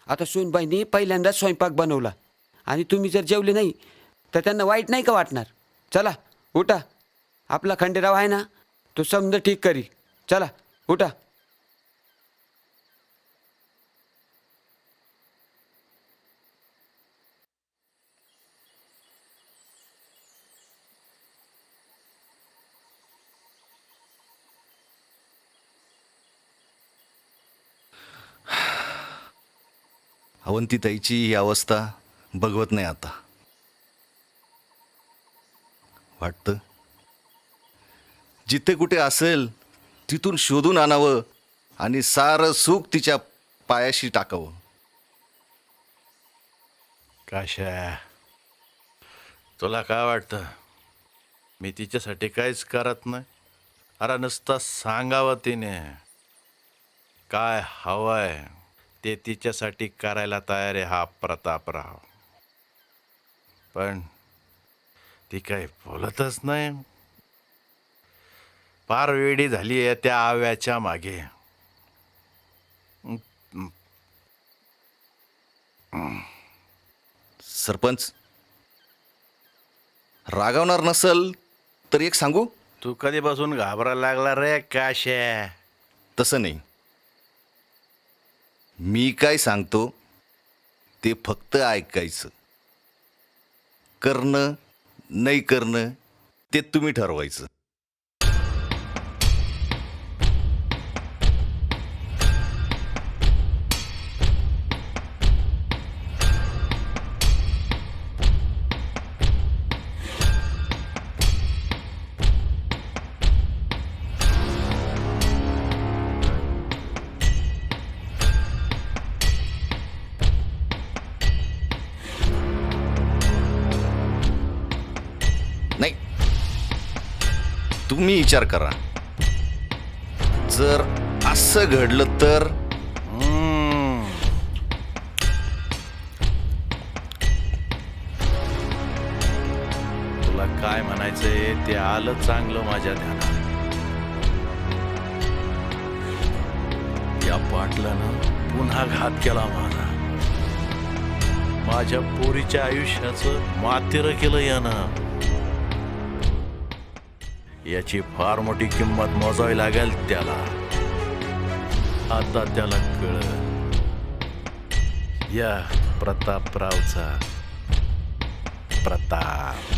आता सोनबाईंनी पहिल्यांदाच स्वयंपाक बनवला आणि तुम्ही जर जेवले नाही तर त्यांना वाईट नाही का वाटणार? चला उठा, आपला खंडेराव आहे ना, तो समज ठीक करी. चला उठा. अवंतीताईची ही अवस्था बघवत नाही आता. वाटतं जिथे कुठे असेल तिथून शोधून आणावं आणि सारं सुख तिच्या पायाशी टाकावं. काशा, तुला काय वाटतं मी तिच्यासाठी काहीच करत नाही? अरे नुसतं सांगावं तिने काय हवंय ते तिच्यासाठी करायला तयार आहे हा प्रतापराव. पण ती काही बोलतच नाही. फार वेडी झाली आहे त्या आव्याच्या मागे. सरपंच, रागावणार नसल तर एक सांगू? तू कधीपासून घाबरायला लागला रे काशा? तसं नाही, मी काय सांगतो ते फक्त ऐकायचं. करणं नाही करणं ते तुम्ही ठरवायचं. नाही, तुम्ही विचार करा. जर असं घडलं तर तुला काय म्हणायचंय ते आलं चांगलं माझ्या ध्यानात. या पाटलानं पुन्हा घात केला माझा. माझ्या पोरीच्या आयुष्याचं मातेर केलं यानं. याची फार मोठी किंमत मोजावी लागेल त्याला. आता त्याला कळलं या प्रतापरावचा प्रताप.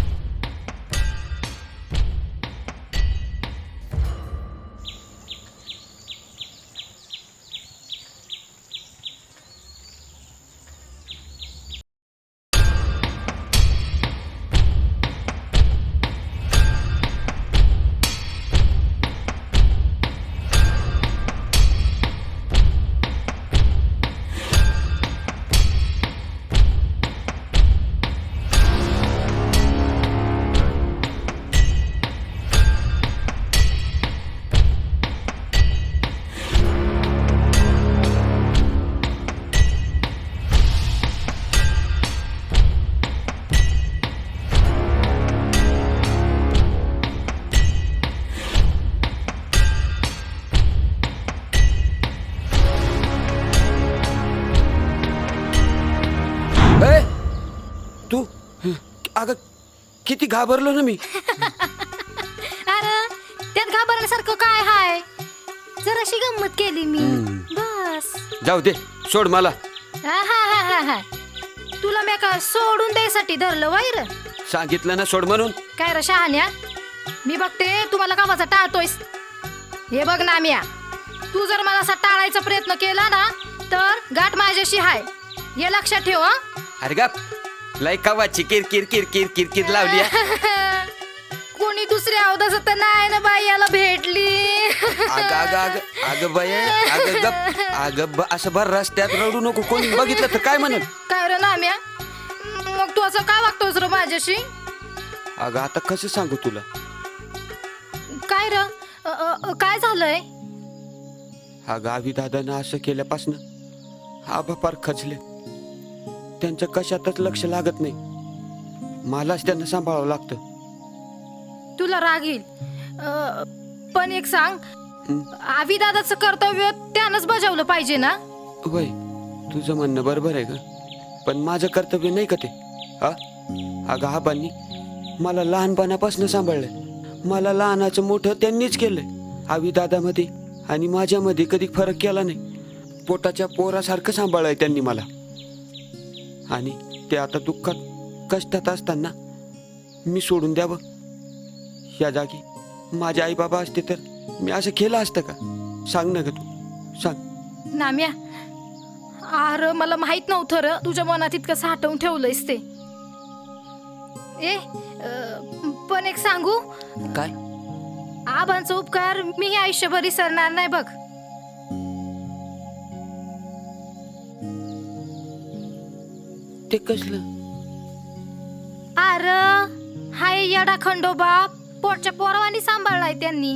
तू अगं किती घाबरलो ना मी. अरे त्यात घाबरण्यासारखं काय हाय? जराशी गंमत केली मी, बस. जाऊ दे, सोड मला. तुला मी का सोडून द्यायसाठी धरलं वाईर? सांगितलं ना सोड म्हणून. काय रे शहाण्या, मी बघते तुम्हाला कामाचा टाळतोयस. हे बघ ना म्या, तू जर मला असा टाळायचा प्रयत्न केला ना तर गाठ माझ्याशी हाय हे लक्षात ठेव हं? अरे गा लय कावाची किर किर किर किर किर किर लावली कोणी दुसरी अवदास तर नाही ना बाई याला भेटली. अग अग अग अग बाय अग गप अग असं भर रस्त्यात रडू नको. कोणी बघितलं तर काय म्हणत. काय रे नाम्या मग तू असं का वागतोस रे माझ्याशी. अगं आता कसं सांगू तुला. काय र काय झालंय. अगं आवी दादानं असं केल्यापासनं आबा पार खचले. त्यांच्या कशातच लक्ष लागत नाही. मलाच त्यांना सांभाळावं लागतं. तुला राग येईल पण एक सांग आवी दादाचं कर्तव्य त्यानंच बजावलं पाहिजे ना. वय तुझं म्हणणं बरोबर आहे ग. पण माझं कर्तव्य नाही का ते. हा अगं आबांनी मला लहानपणापासून सांभाळलंय. मला लहानाचं मोठं त्यांनीच केलंय. आवी दादामध्ये आणि माझ्यामध्ये कधी फरक केला नाही. पोटाच्या पोरासारखं सांभाळलंय त्यांनी मला. आणि ते आता दुःखात कष्टात असताना मी सोडून द्यावं. या जागी माझे आई बाबा असते तर मी असं केलं असतं का. सांग ना ग तू सांग. नाम्या अरे मला माहित नव्हतं र तुझ्या मनात इतकं साठवून ठेवलंयस ते. पण एक सांगू काय. आबांचा उपकार मी आयुष्यभर विसरणार नाही बघ. ते कसलं. अरे हाय येडा खंडोबा पोटच्या पोरावानी सांभाळलाय त्यांनी.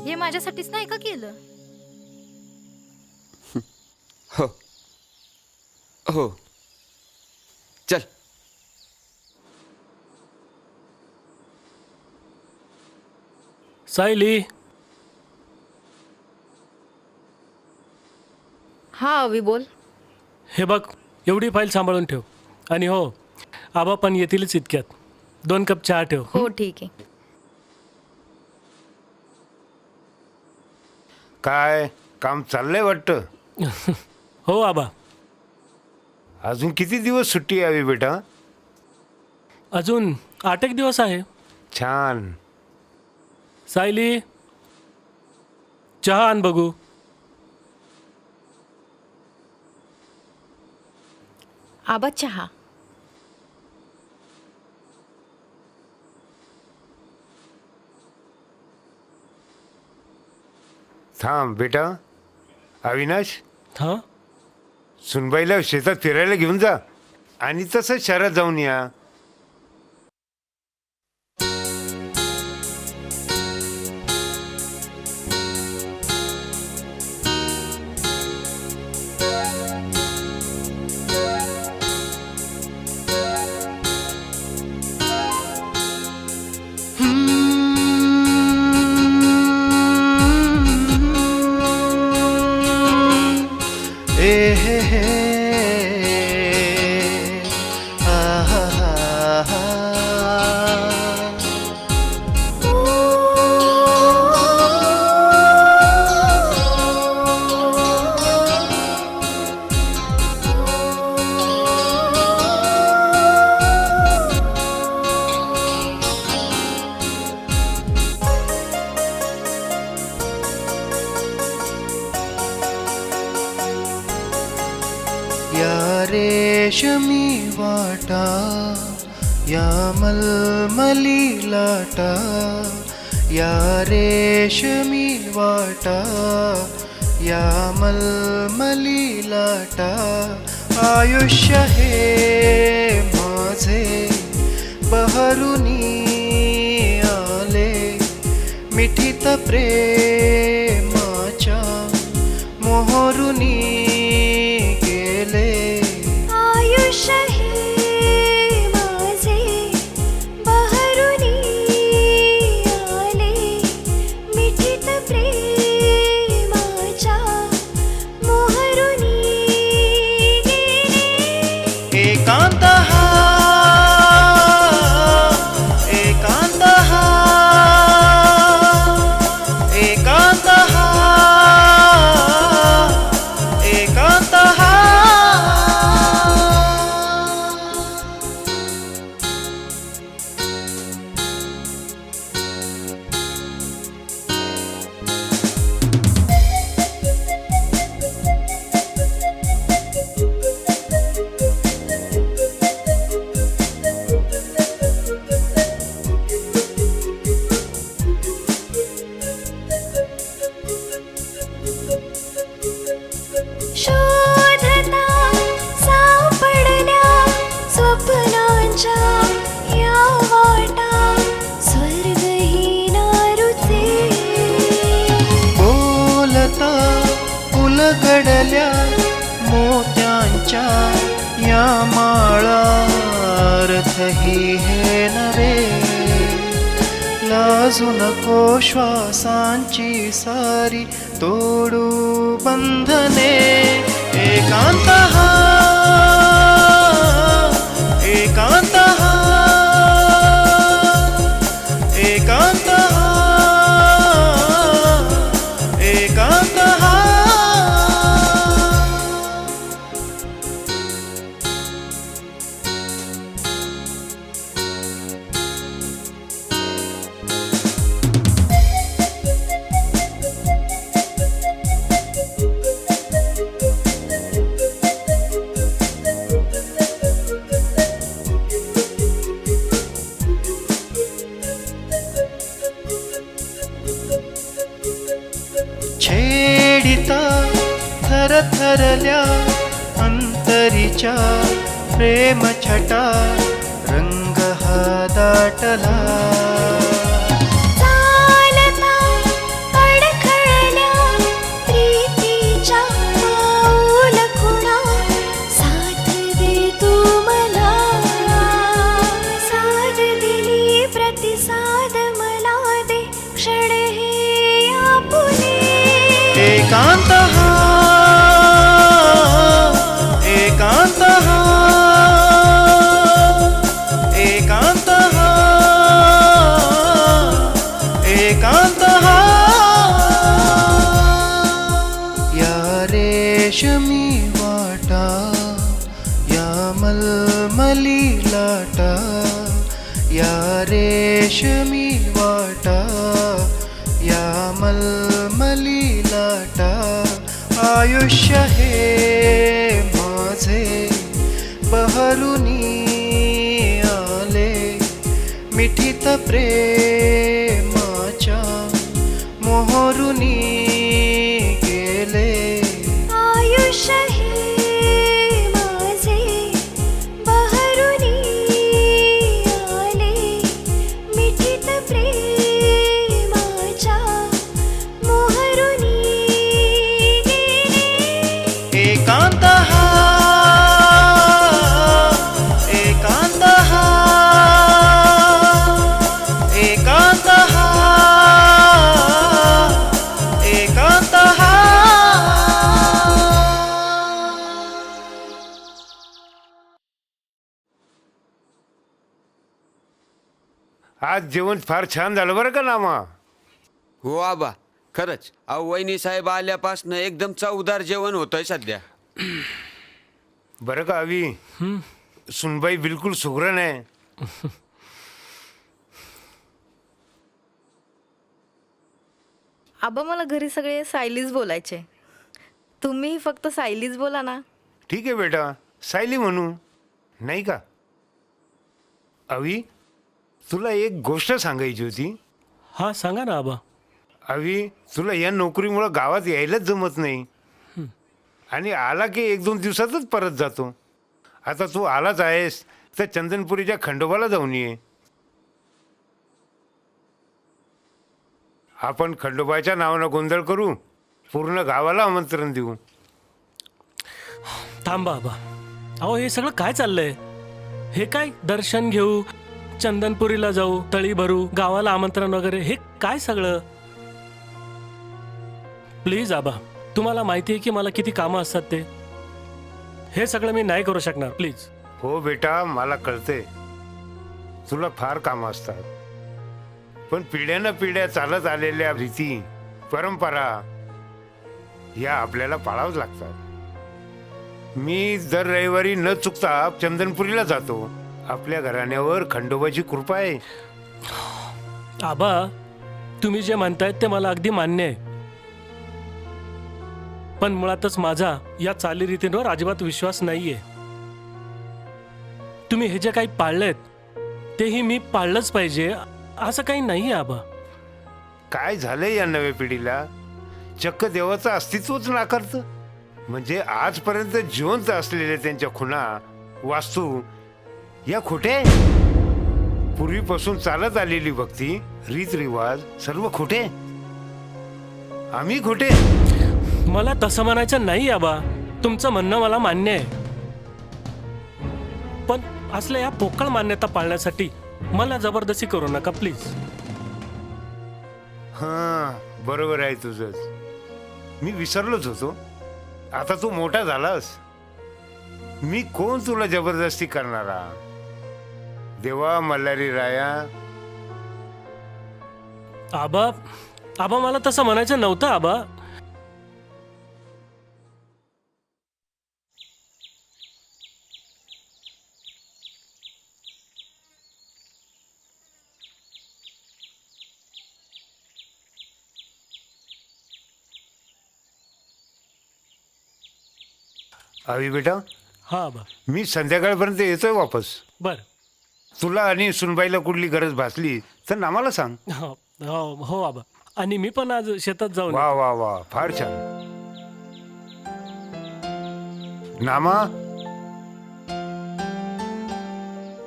हे माझ्यासाठीच नाही का केलं. हो हो चल. सायली. हा अवी बोल. हे बघ एवढी फाईल सांभाळून ठेव. आणि हो आबा पण येतीलच इतक्यात. 2 कप चहा ठेव. हो ठीक आहे. काय काम चाललंय वाटतं. हो आबा. अजून किती दिवस सुट्टी यावी बेटा. अजून 8 एक दिवस आहे. छान. सायली चहा आण बघू. आबा चहा. थांब बेटा. अविनाश हां सुनबाईला शेतात फिरायला घेऊन जा आणि तसंच शहरात जाऊन या. या रेशमी वाटा या मलमली लाटा या रेशमी वाटा या मलमली लाटा आयुष्य हे माझे बहरुनी आले मिठीत प्रेमाच्या मोहरुनी एकांत हा एकांत हा एकांत हा घडल्या मोत्यांच्या या माळा अर्थही हे नवे लाजू नको श्वासांची सारी तोडू बंधने एकांत हा एकांत हा एकांत हा एकांत हा छेडिता थरथरल्या अंतरीच्या प्रेम छटा रंग हा दाटला चालता अडखळल्या प्रीतीच्या पाऊल खुणा साथ दे तू मला साथ दिली प्रतिसाद मला दे क्षण हे आपुले एकांत हा एकांत हा एकांत हा एकांत हा या रेशमी वाटा या मलमली लाटा या रेशमी वाटा या मलमली लाटा आयुष्य हे माझे बहरुनी आले मिठीत प्रेमाच्या मोहरुनी गेले आयुष्य हे माझे बहरुनी आले मिठीत प्रेमाच्या मोहरुनी गेले एकांत हा एकांत हा एकांत हा एकांत हा आज जेवण फार छान झालं बरं का नामा. हो आबा खरंच अहो वहिनी साहेब आल्यापासनं एकदम चवदार जेवण होतंय सध्या. बरं का अवी सुनबाई बिलकुल सुगरण आहे. आबा मला घरी सगळे सायलीच बोलायचे. तुम्ही फक्त सायलीच बोला ना. ठीक आहे बेटा सायली म्हणू नाही का. अवी तुला एक गोष्ट सांगायची होती. हा सांगा ना आबा. अवी तुला या नोकरीमुळं गावात यायलाच जमत नाही आणि आला की 1-2 दिवसातच परत जातो. आता तू आलाच आहेस तर चंदनपुरीच्या खंडोबाला जाऊन ये. आपण खंडोबाच्या नावानं गोंधळ करू, पूर्ण गावाला आमंत्रण देऊ. थांबा आबा. अहो हे सगळं काय चाललंय. हे काय दर्शन घेऊ, चंदनपुरीला जाऊ, तळी भरू, गावाला आमंत्रण वगैरे, हे काय सगळं. प्लीज आबा तुम्हाला माहिती आहे की मला किती कामं असतात ते. हे सगळं मी नाही करू शकणार प्लीज. हो बेटा मला कळते तुला फार कामं असतात, पण पिढ्यानं पिढ्या चालत आलेल्या रीती परंपरा या आपल्याला पाळाव्याच लागतात. मी दर रविवारी न चुकता चंदनपुरीला जातो. आपल्या घराण्यावर खंडोबाची कृपा आहे. आबा तुम्ही जे म्हणतायत ते मला अगदी मान्य आहे, पण मुळातच माझा या चालीरीतींवर अजिबात विश्वास नाहीये. तुम्ही हे जे काही पाळलेत तेही मी पाळलंच पाहिजे असं काही नाहीये आबा. काय झालंय या नव्या पिढीला, चक्क देवाचं अस्तित्वच नाकारतं. म्हणजे आजपर्यंत जिवंत असलेल्या त्यांच्या खुणा वास्तू या खोटे. पूर्वीपासून चालत आलेली भक्ती रीतरिवाज सर्व खोटे. आम्ही खोटे. मला तसं म्हणायचं नाही आबा. तुमचं म्हणणं मला मान्य आहे, पण असल्या या पोकळ मान्यता पाळण्यासाठी मला जबरदस्ती करू नका प्लीज. हां बरोबर आहे तुझंच. मी विसरलोच होतो. आता तू मोठा झालास. मी कोण तुला जबरदस्ती करणारा. देवा मल्हारी राया. आबा आबा मला तसं म्हणायचं नव्हतं आबा. आवी बेटा, हा आबा. मी संध्याकाळपर्यंत येतोय वापस. बर. तुला आणि सुनबाईला कुठली गरज भासली तर आम्हाला सांग. हो हो हो आबा. आणि मी पण आज शेतात जाऊन वा वा वा फार छान. नामा,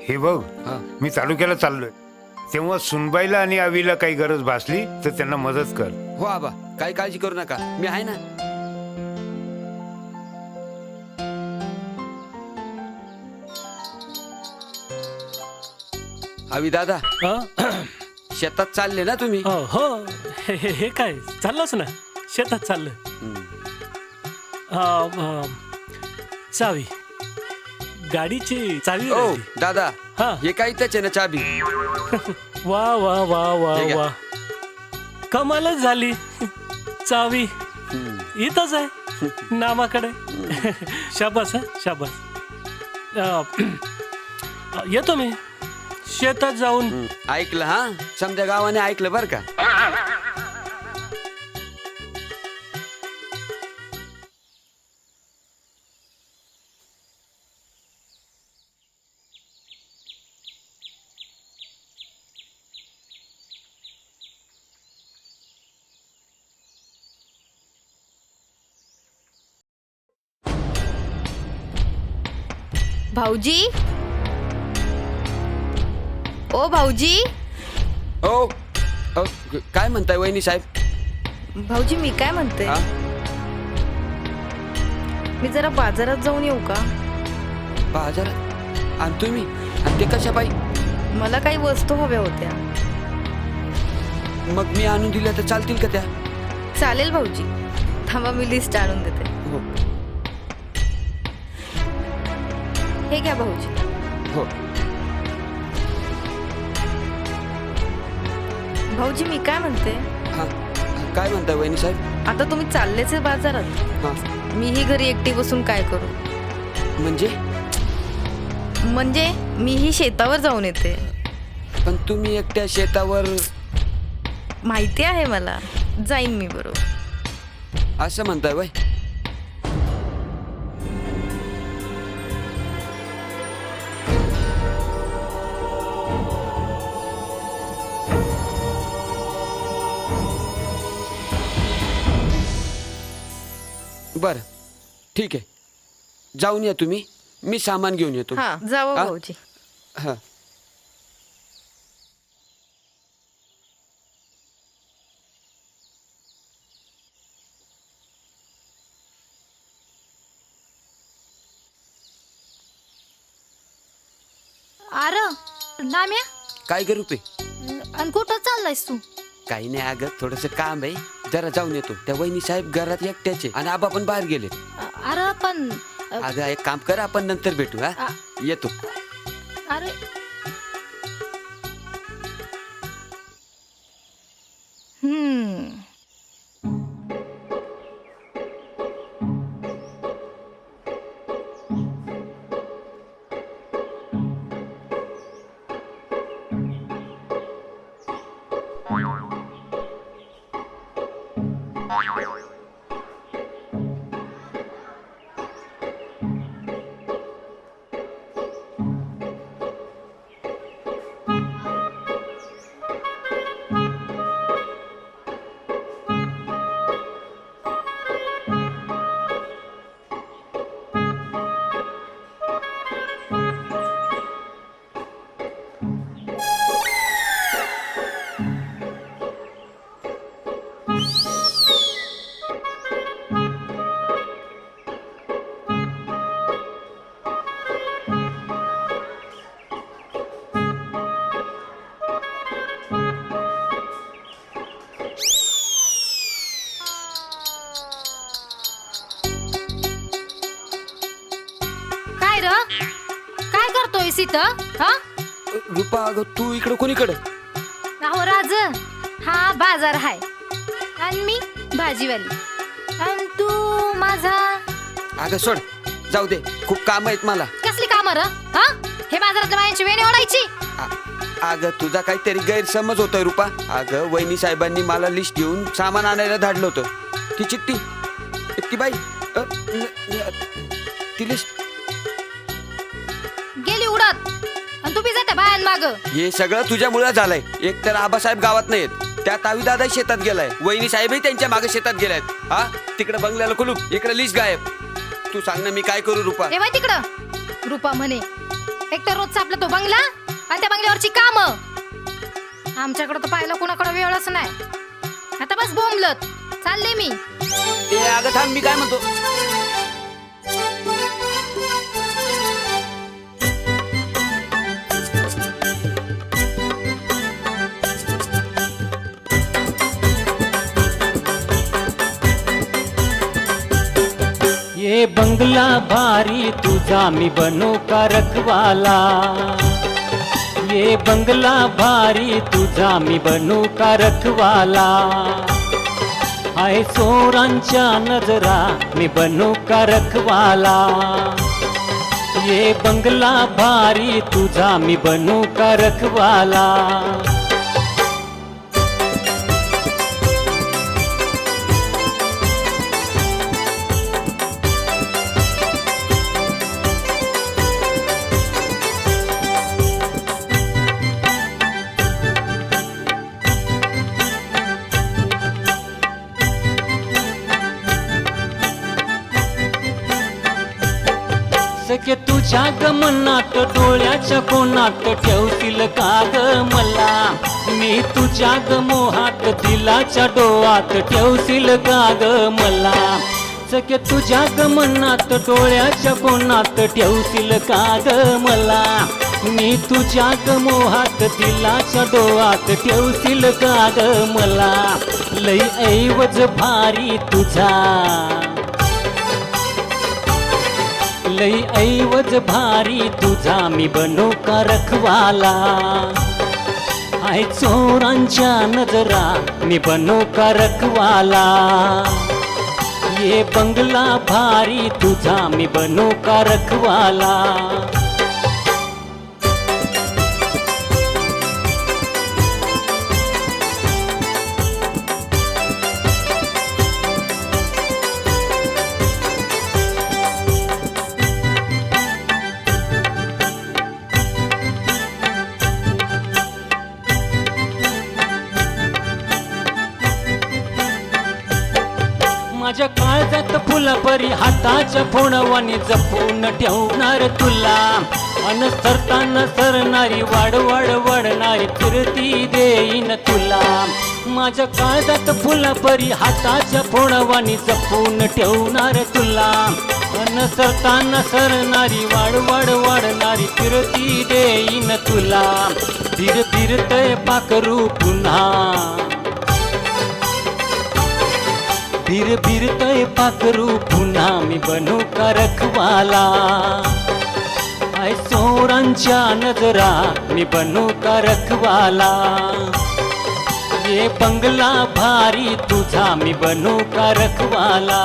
हे बघ, मी तालुक्याला चाललोय. तेव्हा सुनबाईला आणि आवीला काही गरज भासली तर त्यांना मदत कर. हो आबा, काही काळजी करू नका, मी आहे ना. आवी दादा, शेतात चालले ना तुम्ही? हो. हे काय चाललंच ना, शेतात चाललं. चावी, गाडीची चावी ओ राहिली. दादा, हा. हे काय त्याचे ना चाबी? वा वा वा वा हे घ्या. वा, कमालच झाली. चावी इथंच आहे नामाकडे. शाबास हा शाबास. येतो मी शेतात जाऊन. ऐकलं हा, समजा गावाने ऐकलं बर का. भाऊजी, ओ भाऊजी. ओ काय म्हणताय वहिनी साहेब? भाऊजी मी काय म्हणते, हा? मी जरा बाजारात जाऊन येऊ का? बाजारात? आणि तुम्ही? आणि ते कशा पायी? मला काही वस्तू हव्या होत्या. मग मी आणून दिल्या तर चालतील का त्या? चालेल भाऊजी, थांबा मी लिस्ट आणून देते. हो हे घ्या भाऊजी. हो. भाऊजी मी काय म्हणते, हा, काय म्हणताय वहिनी साहेब? आता तुम्ही चाललेच आहे बाजारात, हा, मीही घरी एकटी बसून काय करू? म्हणजे मीही शेतावर जाऊन येते. पण तुम्ही एकट्या शेतावर? माहिती आहे मला, जाईन मी बरोबर. असं म्हणताय वय? बर, ठीक आहे, जाऊन या तुम्ही, मी सामान घेऊन येतो. हा जावं हा? भाऊजी. हा. अरे नाम्या, काय करू पे? आणि कुठं चाललायस तू? काही नाही अगं, थोडस काम आहे, जरा जाऊन येतो. त्या वहिनी साहेब घरात एकट्याचे आणि आबा पण बाहेर गेले. अरे पण अगं एक काम कर, आपण नंतर भेटू. हा, येतो. अरे इथं हा? रुपा अगं तू इकडं कोणीकडं? अहो राज, हा बाजार हाय आणि मी भाजीवाली आणि तू माझा. अगं सोड, जाऊ दे, खूप काम आहेत मला. कसली कामं र हा? हे बाजारातल्या बायांची वेणी ओढायची. अगं तुझा काहीतरी गैरसमज होतोय रुपा. अगं वहिनी साहेबांनी मला लिस्ट देऊन सामान आणायला धाडलं होतं. ती चिठ्ठी, ती बाई, ती लिस्ट गेली उडत आणि तू बी जाते बायां माग. हे सगळं तुझ्यामुळे झालंय. एक तर आबासाहेब गावात नाहीत, त्यात आवीदादा शेतात गेलाय, वहिनी साहेबही त्यांच्या मागे शेतात गेलायत. हा, तिकडे बंगल्याला कुलूप, इकडे लिस्ट गायब. तू सांग ना मी काय करू रुपा? ए बाई तिकडं. रुपा म्हणे एक तर रोजचा आपला तो बंगला आणि त्या बंगल्यावरची काम. आमच्याकडे तर पाहिलं कुणाकडे वेळच नाही. आता बस बोंबलत चालले मी. ए अगं थांब, मी काय म्हणतो. ये बंगला भारी तुझा मी बनू का रखवाला. ये बंगला भारी तुझा मी बनू का रखवाला. हाय चोरांच्या नजरा मी बनू का रखवाला. ये बंगला भारी तुझा मी बनू का रखवाला. सखे तुझ्या गमनात डोळ्याच्या कोणात ठेवतील का ग मला. मी तुझ्या गमोहात दिलाच्या डोळ्यात ठेवतील का ग मला. सखे तुझ्या गमनात डोळ्याच्या कोणात ठेवतील का ग मला. मी तुझ्या गमोहात दिलाच्या डोळ्यात ठेवतील का ग मला. लई ऐवज भारी तुझा, लई ऐवज भारी तुझा मी बनू का रखवाला. हाय चोरांच्या नजरा मी बनू का रखवाला. ये बंगला भारी तुझा मी बनू का रखवाला. माझ्या काळजात फुलापरी हाताच्या फोणवानी जपून ठेवणार तुला. अन सरताना सरणारी वाढ वाढ वाढणारी फिरती देईन तुला. माझ्या काळजात फुलापरी हाताच्या फोणवानी जपून ठेवणार तुला. अन सरताना सरणारी वाढ वाढ वाढणारी फिरती देईन तुला. फिर फिरतय पाखरू पुन्हा, फिर फिरतय पाखरू पुन्हा मी बनू का रखवाला. आय चोरांच्या नजरा मी बनू का रखवाला. ये बंगला भारी तुझा मी बनू का रखवाला.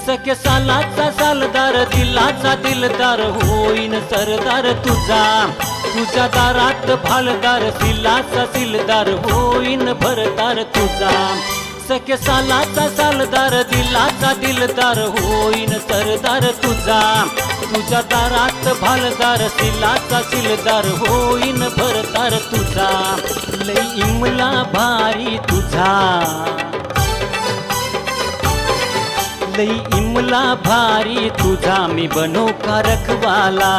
सख्या सालाचा सालदार दिलाचा दिलदार होईन सरदार तुझा. तुझ्या दारात भालदार सिलाचा सिलदार होईन भरदार तुझा. सख्या सालाचा सालदार दिलाचा दिलदार होईन सरदार तुझा. तुझ्या दारात भालदार सिलाचा सिलदार होईन भरदार तुझा. लई इमला भारी तुझा, लई इमला भारी तुझा मी बनू का रखवाला.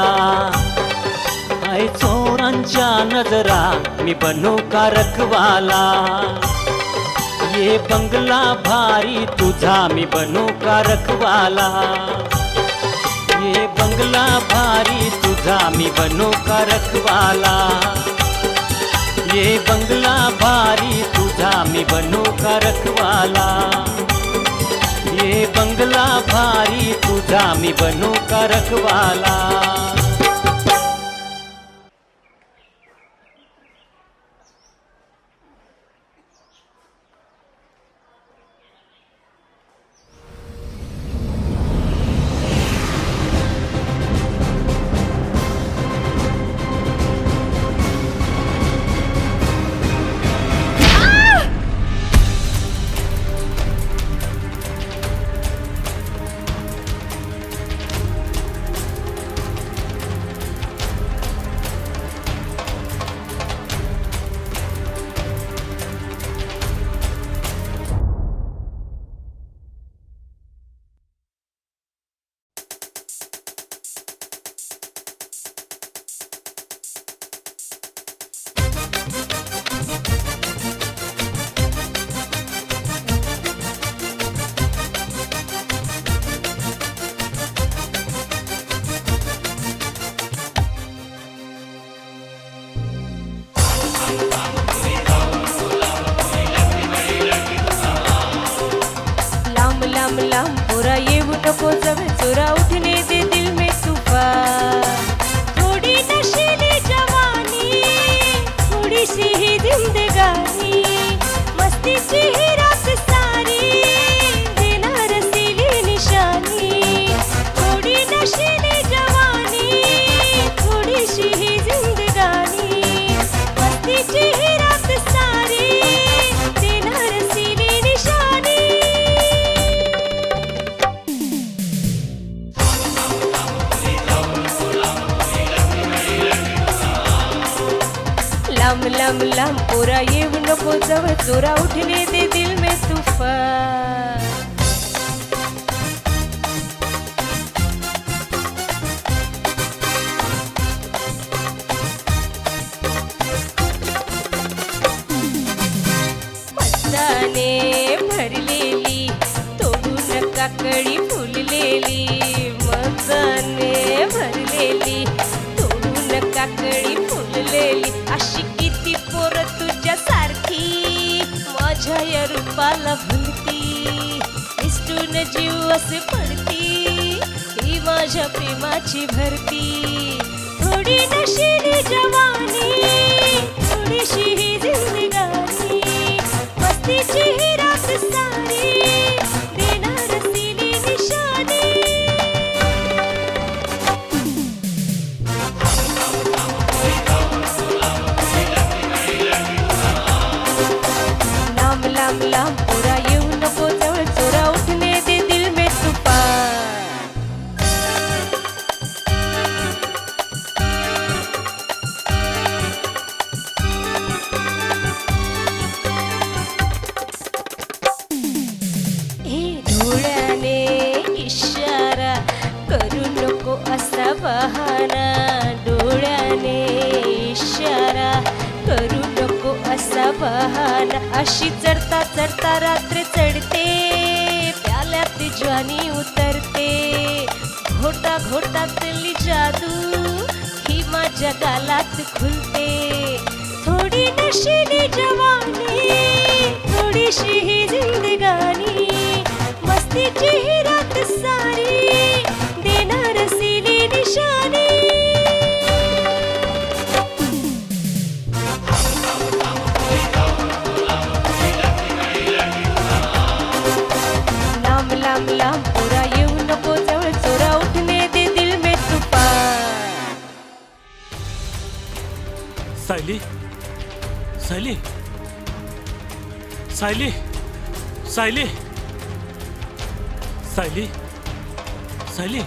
हाय चोरांच्या नजरा मी बनू का रखवाला. ये बंगला भारी तुझा मी बनू का रखवाला, ये बंगला भारी तुझा मी बनू का रखवाला, ये बंगला भारी तुझा मी बनू का रखवाला, ये बंगला भारी तुझा मी बनू का रखवाला. लांब लांब लांब पोरा येऊ नको जवळ चोरा उठने दे दिल में तूफान, थोड़ी नशीली जवानी थोड़ी सी ही जिंदगानी, मस्तीची ही रात सारी देना रसीली निशानी, थोड़ी नशीली जवानी थोड़ी सी ही जिंदगानी, मस्तीची ही रात सारी देना रसीली निशानी. लांब लांब लांब पोरा येऊ नको जवळ चोरा उठने दे दिल में तूफान. मस्ताने भरलेली तोडून काकडी फुललेली, मस्ताने भरलेली तोडून काकडी फुललेली, अशी किती पोर तुझ्यासारखी माझ्या या रूपाला भुलती, निष्ठून जीव असे पडती ही माझ्या प्रेमाची भरती, थोडी नशीली जवानी थोडीशी ही जिंदगानी, मस्तीची ही रात सारी देणार रसीली निशानी. लांब लांब लांब पोरा येऊ नको जवळ चोरा उठने दे दिल में तूफान. हे डोळ्याने इशारा करू नको असा बहाना, डोळ्याने इशारा करू नको असा बहाना, अशी चढता चढता रात्र चढते प्याल्यात ज्वानी उतरते, घोटा घोटातली जादू ही माझ्या गालात खुलते, थोडी नशीली जवानी थोडीशी ही जिंदगानी, मस्तीची ही रात सारी देणार रसीली निशानी. लांब लांब लांब पोरा येऊ नको जवळ चोरा उठने दे दिल में तूफान. सायली, सायली, सायली, सायली, सायली, सायली.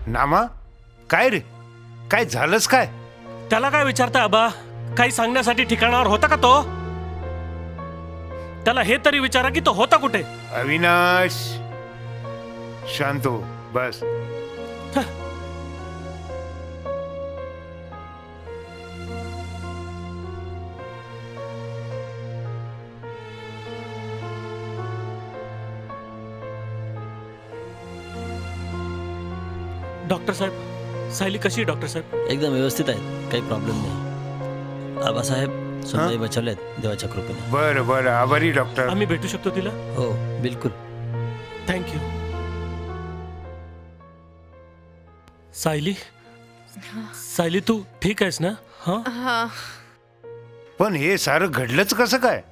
नामा, काय रे, काय झालंच काय? त्याला काय विचारताय आबा? काही सांगण्यासाठी ठिकाणावर होता का तो? त्याला हे तरी विचारा की तो होता कुठे? अविनाश, शांत हो, बस. डॉक्टर साहेब, सायली कशी आहे डॉक्टर साहेब? एकदम व्यवस्थित आहेत, काही प्रॉब्लेम नाही. आबासाहेब सुनबाई बचावलेत देवाच्या कृपेने. बरं बरं, आभारी डॉक्टर. आम्ही भेटू शकतो तिला? हो बिलकुल. थँक्यू. सायली, सायली तू ठीक आहेस ना? हा, हा, पण हे सारं घडलंच कसं काय?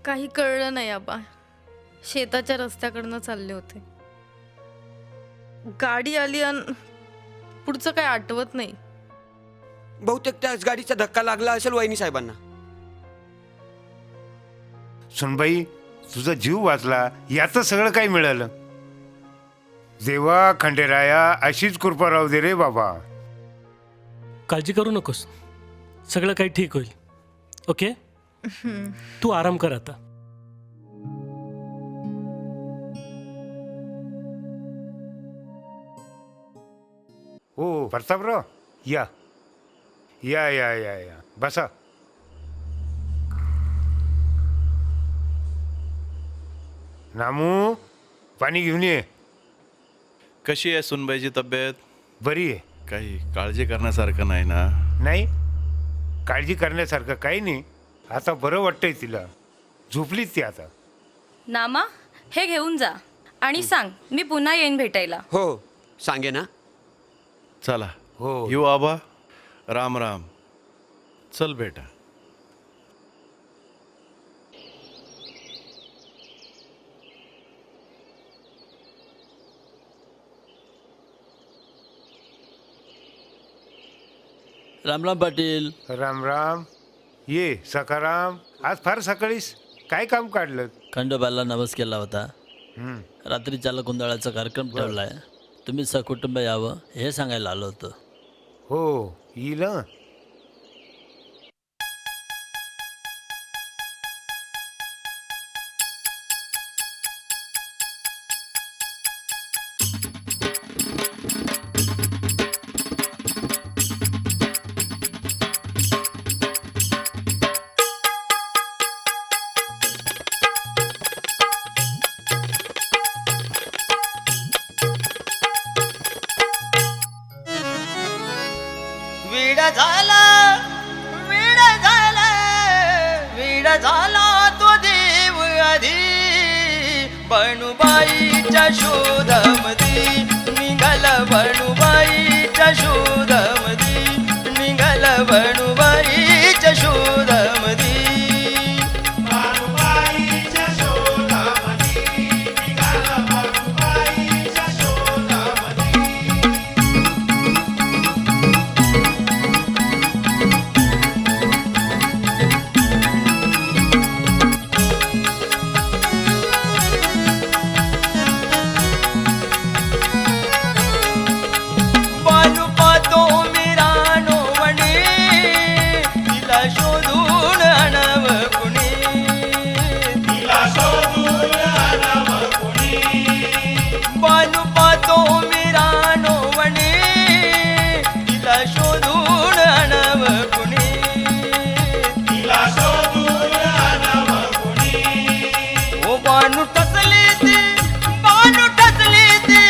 काही कळलं नाही आबा. शेताच्या रस्त्याकडनं चालले होते, गाडी आली आणि पुढचं काही आठवत नाही. बहुतेक त्याच गाडीचा धक्का लागला असेल वहिनी साहेबांना. सुनबाई, तुझा जीव वाचला याचं सगळं काही मिळालं. देवा खंडेराया अशीच कृपा राहू दे रे बाबा. काळजी करू नकोस, सगळं काही ठीक होईल. ओके, तू आराम कर आता. हो प्रतापराव, या या या या या बसा. नामू, पाणी घेऊन ये. कशी आहे सुनबाईची तब्येत? बरी आहे. काही काळजी करण्यासारखं नाही ना? नाही, काळजी करण्यासारखं काही नाही. आता बरं वाटतंय तिला. झोपलीच ती आता. नामा, हे घेऊन जा आणि सांग मी पुन्हा येईन भेटायला. हो सांगे ना. चला हो. येऊ आबा. राम राम. चल बेटा. राम राम पाटील. राम राम. ये सकाराम, आज फार सकाळीच काय काम काढलं? खंडोबाला नवस केला होता. हं. रात्रीच्याला गोंधळाचा कार्यक्रम ठेवलाय. तुम्ही सकुटुंब यावं हे सांगायला आलो होतो. हो येईल. हं. वीड झाला, वीड झाला, वीड झाला तो देव आधी. बणुबाईच्या शोधामधी निघाल, बणुबाईच्या शोधामधी निघाल, बणुबाईच्या शोधामधी. बणुबाईच्या शोधामधी निघाल, बणुबाईच्या शोधामधी. बालू पातो मिरानो वणी, तिला शोधून आणाव कुणी, तिला शोधून आणाव कुणी. बालू पातो मिरानो वणी, तिला शोधून आणाव कुणी, तिला शोधून आणाव कुणी. ओ बानू टचली ती, बानू टचली ती,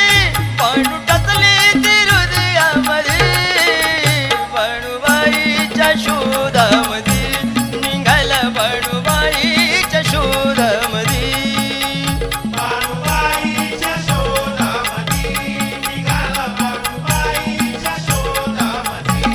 बानू टचली ती हृदयामध्ये. बणुबाईच्या शोधामध्ये निघाल, बणुबाईच्या शोधामध्ये. बणुबाईच्या शोधामध्ये निघाल, बणुबाईच्या शोधामध्ये.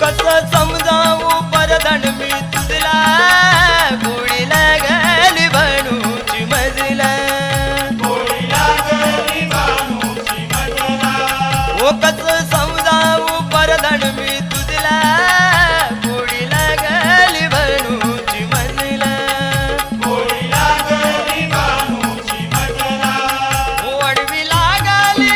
कसं समजावू परधन मी तुझला, गोडी लागली बनूची मजला, गोडी लागली बनूची मजला. ओ कसं समजावू परधन मी तुझला, गोडी लागली बनूची मजला, गोडी लागली बनूची मजला. ओ अडवी लागली,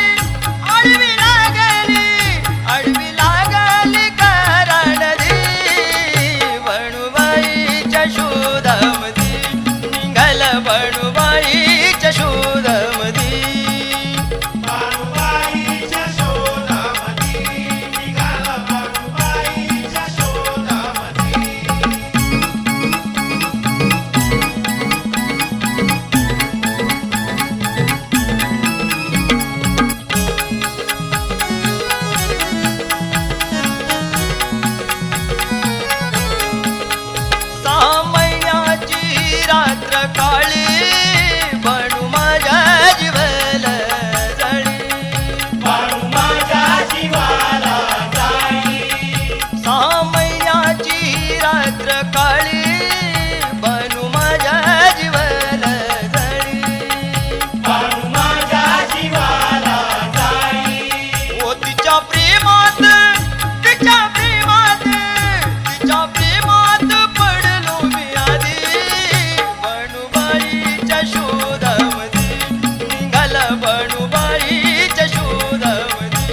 रात्र काळी बनू माझ्या जीवाला जाळी ओ तिच्या प्रेमात पडलो मी आधी बनुबाईच्या शोधामध्ये निघाला बनुबाईच्या शोधामध्ये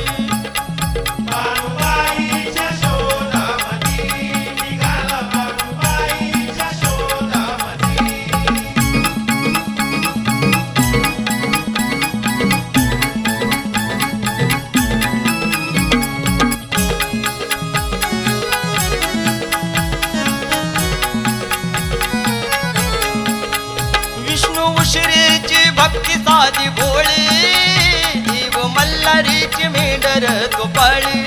विष्णू उशिरीची भक्ती साधी भोळी देव मल्हारीची मेंढर तो पाळी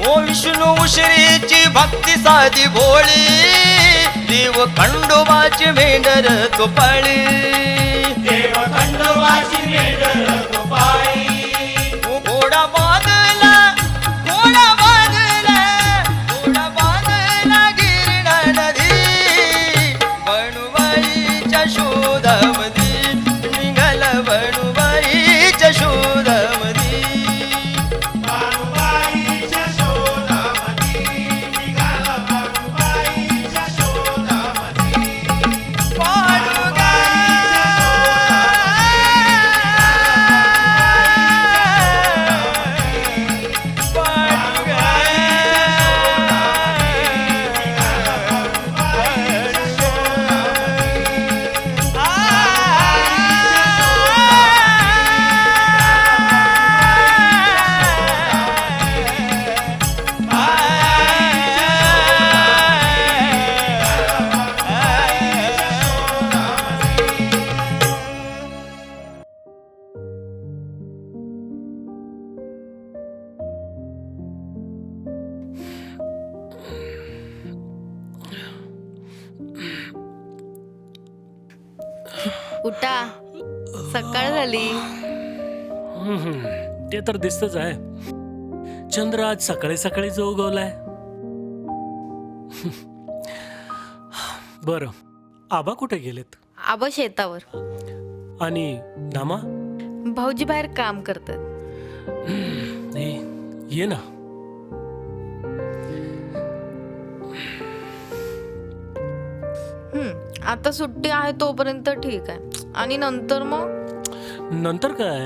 ओ विष्णू उशिरीची भक्ती साधी भोळी देव खंडोबाची मेंढर तो पाळी ओ घोडा बांधला घोडा बांधला घोडा बांधला गिरणा नदी बनुबाईच्या शोधामध्ये निघाला बनुबाईच्या शोधामध्ये पाडुगा उठा, सकाळ झाली. ते तर दिसतच आहे. चंद्र आज सकाळी सकाळी जो उगवलाय. बर, आबा कुठे गेलेत? आबा शेतावर. आणि धामा? भाऊजी बाहेर काम करतात. ये ना. आता सुट्टी आहे तोपर्यंत ठीक आहे, आणि नंतर मग? नंतर काय?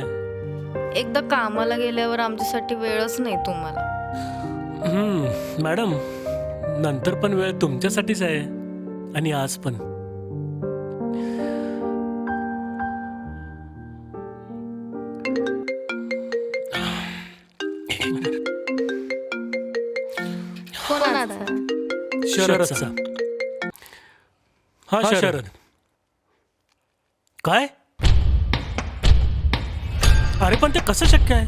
एकदा कामाला गेल्यावर आमच्यासाठी वेळच नाही तुम्हाला. मॅडम, नंतर पण वेळ तुमच्यासाठीच आहे, आणि आज पण. कोणाचा? शरदचा. हा शरद. काय? अरे पण ते कसं शक्य आहे?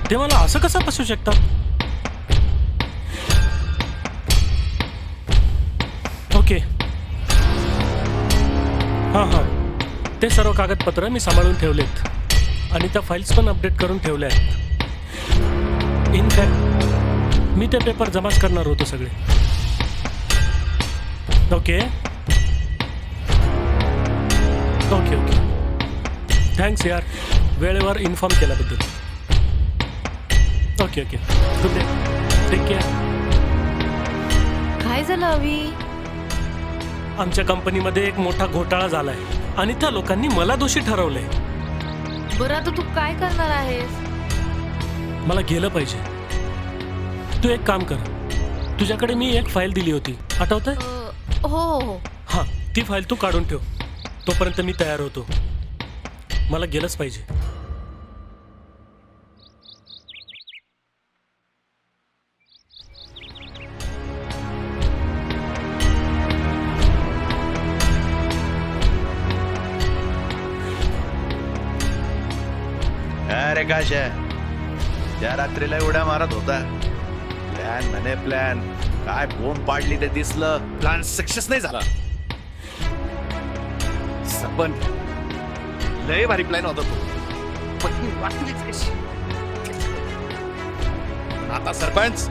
ते मला असं कसं फसवू शकतात? ओके. हा, ते सर्व कागदपत्र मी सांभाळून ठेवलेत, आणि त्या फाईल्स पण अपडेट करून ठेवल्या आहेत. इनफॅक्ट मी ते पेपर जमाच करणार होतो सगळे. ओके. थँक्स यार, वेळेवर इन्फॉर्म केल्याबद्दल. Okay. Good day. Take care. काय झालं अवी? आमच्या कंपनीमध्ये एक मोठा घोटाळा झालाय, आणि त्या लोकांनी मला दोषी ठरवलंय. बरं, आता तू काय करणार आहेस? मला गेलं पाहिजे. तू एक काम कर, तुझ्याकडे मी एक फाईल दिली होती, आठवतंय? हो. हां, ती फाईल तू काढून ठेव. तोपर्यंत मी तयार होतो. मला गेलंच पाहिजे. अरे काशा, त्या रात्रीला उड्या मारत होता. प्लॅन काय बोंब पाडली ते दिसलं. प्लॅन सक्सेस नाही झाला. सबन लय भारी प्लॅन होता तो, पण ही वाटलीच कशी. आता सरपंच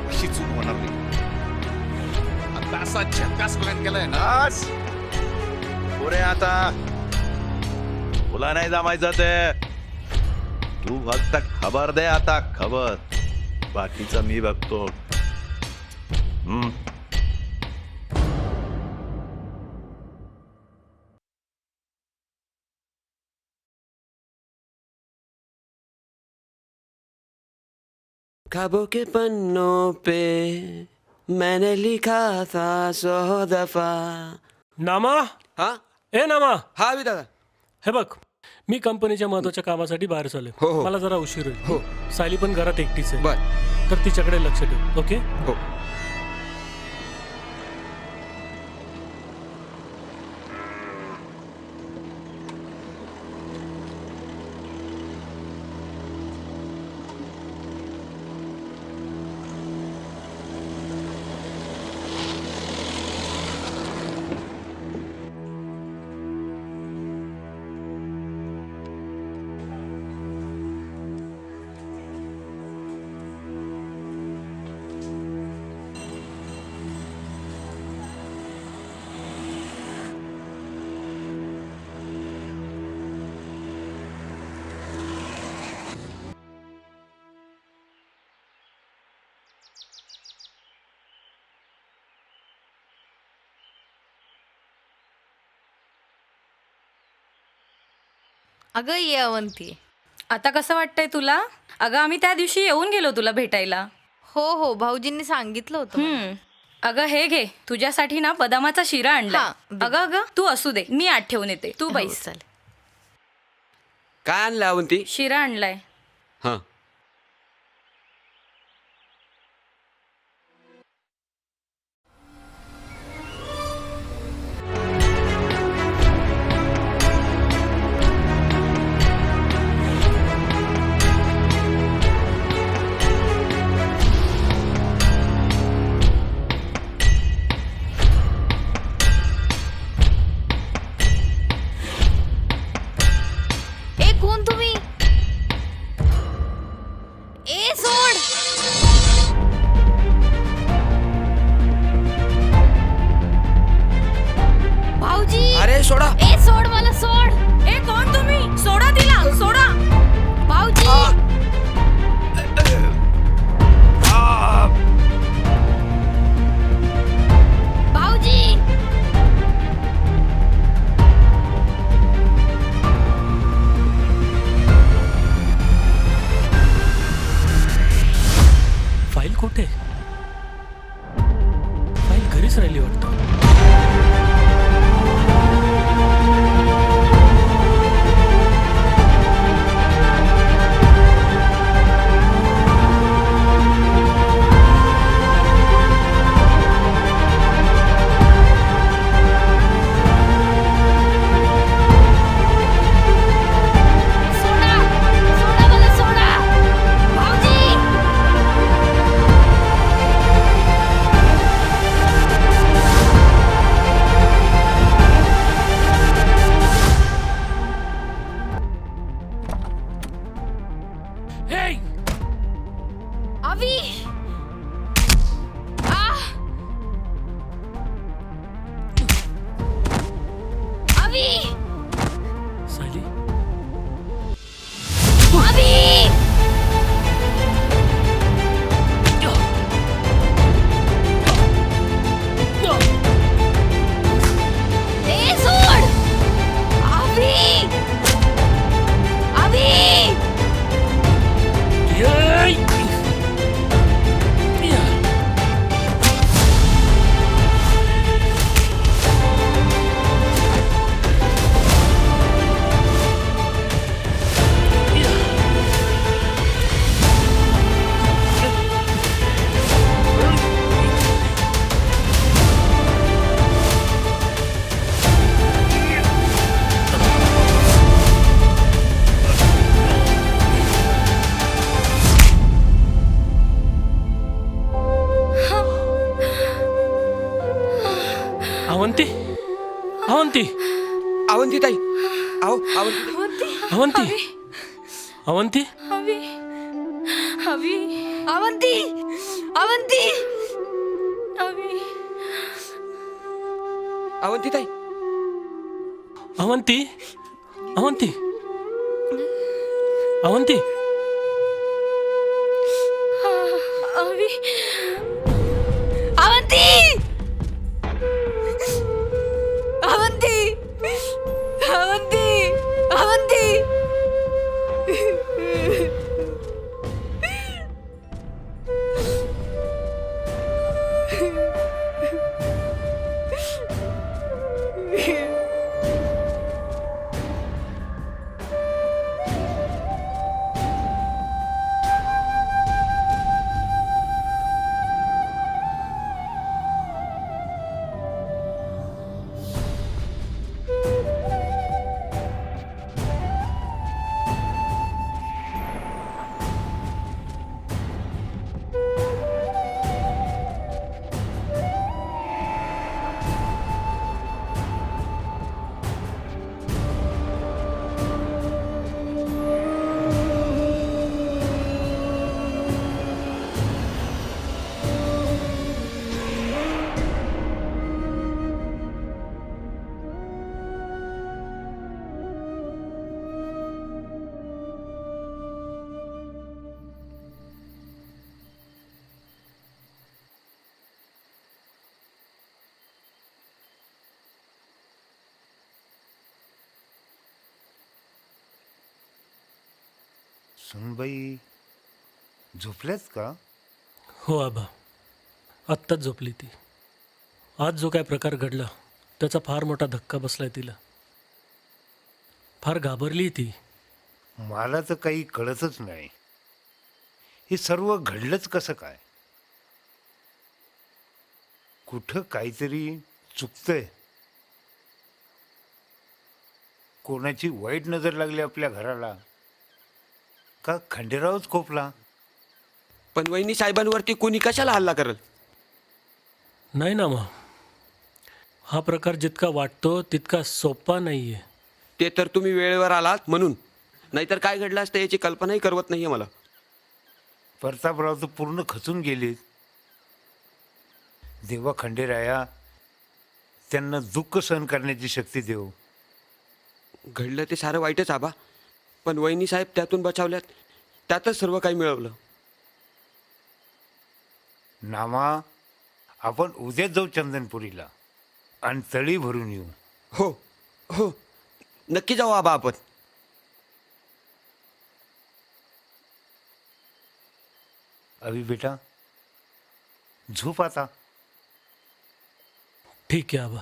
अशी चूक होणार नाही. आता असा झकास प्लॅन केलाय ना पुरे. आता तुला नाही जमायचं ते. तू फक्त खबर दे आता, खबर. बाकीचं मी बघतो. ख्वाबों के पन्नों पे मैंने लिखा था 100 दफा. नामा हा ए नामा, हा मी दादा. हे बघ, मी कंपनीच्या महत्वाच्या कामासाठी बाहेर चालू. हो, हो. मला जरा उशीर होईल. हो. सायली पण घरात एकटीच आहे, बर. तर तिच्याकडे लक्ष ठेव. ओके. हो. अगं ये अवंती, आता कसं वाटतंय तुला? अगं आम्ही त्या दिवशी येऊन गेलो तुला भेटायला. हो हो, भाऊजींनी सांगितलं होतं. अगं हे घे, तुझ्यासाठी ना बदामाचा शिरा आणला. अगं अगं तू असू दे, मी आत ठेवून येते, तू बैस. काय आणलं अवंती? शिरा आणलाय. हा. कोण तुम्ही? ए सोड. भाऊजी. अरे सोडा. ए सोड मला, सोड. ए कोण तुम्ही? सोडा तिला, सोडा. भाऊजी. भाऊजी. फाईल कुठे? फाईल घरीच राहिली वाटतं. सोडा. सोडा मला, सोडा. भाऊजी. Hey! अवी. अवी. सायली, अवी. ए सोड. अवी. अवी. येय! या. या. अवंती, अवंती, अवंती ताई. अहो अवंती. अवंती, अवंती. हवी हवी. अवंती अवंती अवी अवंती ताई अवंती अवंती अवंती अवी अवंती अवंती अवंती अवंती सुनबाई झोपल्यात का? हो आबा, आत्ताच झोपली ती. आज जो काय प्रकार घडला त्याचा फार मोठा धक्का बसलाय तिला. फार घाबरली ती. मला तर काही कळतच नाही, हे सर्व घडलंच कसं काय? कुठं काहीतरी चुकतंय. कोणाची वाईट नजर लागली आपल्या घराला, का खंडेरावच खोपला? पण वहिनी साहेबांवरती कोणी कशाला हल्ला करल? नाही ना मग, हा प्रकार जितका वाटतो तितका सोपा नाहीये. ते तर तुम्ही वेळेवर आलात म्हणून, नाहीतर काय घडलं असतं याची कल्पनाही करवत नाहीये मला. प्रतापराव तर पूर्ण खचून गेले. देवा खंडेराया त्यांना दुःख सहन करण्याची शक्ती देव. घडलं ते सारं वाईटच आबा, पण वहिनी साहेब त्यातून बचावल्यात, त्यातच सर्व काही मिळवलं. नामा, आपण उद्याच जाऊ चंदनपुरीला आणि तळी भरून येऊ. हो हो, नक्की जाऊ आबा आपण. अभि बेटा, झोप आता. ठीक आहे आबा.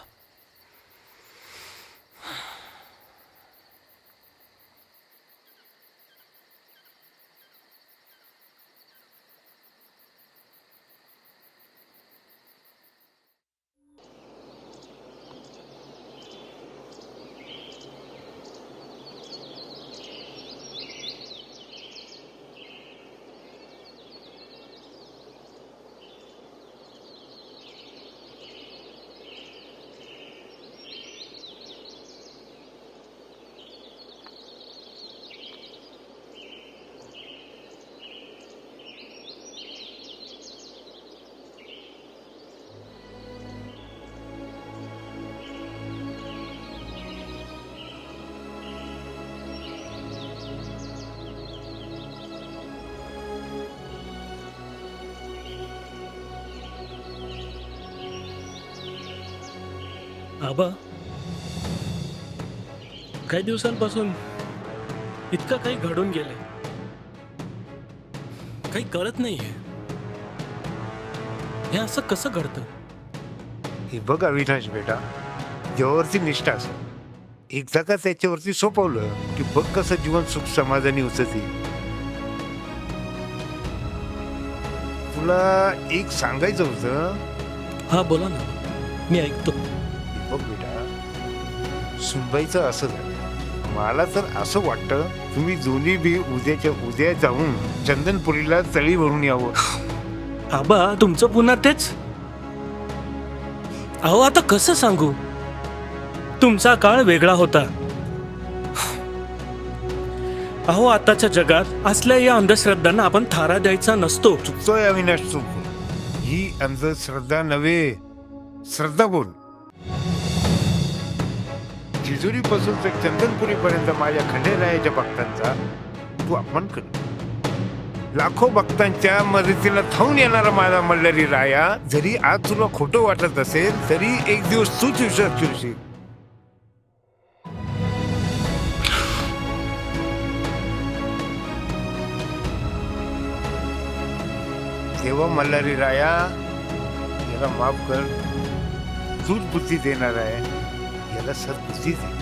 आबा, काही दिवसांपासून इतकं काही घडून गेलंय, काही कळत नाहीये. हे असं कसं घडतं? हे बघ अविनाश बेटा, देवावरती निष्ठा असं एकदा का त्याच्यावरती सोपवलं की बघ कसं जीवन सुख समाधानी उचलते. तुला एक सांगायचं होतं. हा बोला ना, मी ऐकतो. बघ बेटा, सुनबाईचं असं झालं. मला तर असं वाटतं तुम्ही दोन्ही बी उद्याच्या उद्या जाऊन चंदनपुरीला तळी भरून यावं. आबा, तुमचं पुन्हा तेच? अहो, आता कसं सांगू, तुमचा काळ वेगळा होता, अहो आताच्या जगात असल्या या अंधश्रद्धांना आपण थारा द्यायचा नसतो. चुकतोय अविनाश चूक. ही अंधश्रद्धा नव्हे, श्रद्धा बोल. जेजुरी पासून ते चंदनपुरी पर्यंत माझ्या खंडेरायाच्या भक्तांचा तू अपमान कर. लाखो भक्तांच्या मदतीला धावून येणारा माझा मल्हारी राया, जरी आज तुला खोटं वाटत असेल तरी एक दिवस तूच विश्वास ठेवशील. तेव्हा मल्हारी राया याला माफ कर. तूच बुद्धी देणार आहे, याला सद्बुद्धी दे.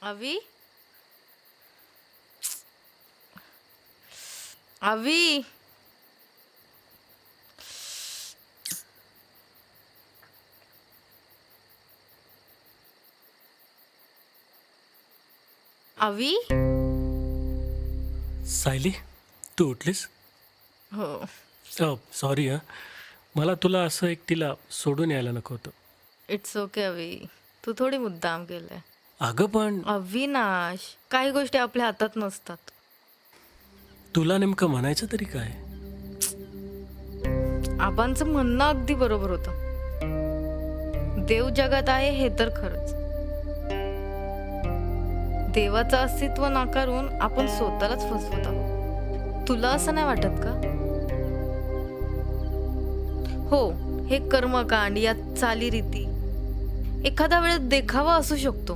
अवी अवी अवी सायली, तू उठलीस? हो, सॉरी हा, मला तुला असं एकटीला सोडून यायला नको होतं. इट्स ओके अवी. तू थोडी मुद्दाम केलंय. अगं पण अविनाश, काही गोष्टी आपल्या हातात नसतात. तुला नेमकं म्हणायचं तरी काय? आबांचं म्हणणं अगदी बरोबर होतं. देव जगात आहे हे तर खरंच. देवाचं अस्तित्व नाकारून आपण स्वतःलाच फसवत आहोत. तुला असं नाही वाटत का? हो, हे कर्मकांड, या चालीरीती एखाद्या वेळेस देखावा असू शकतो,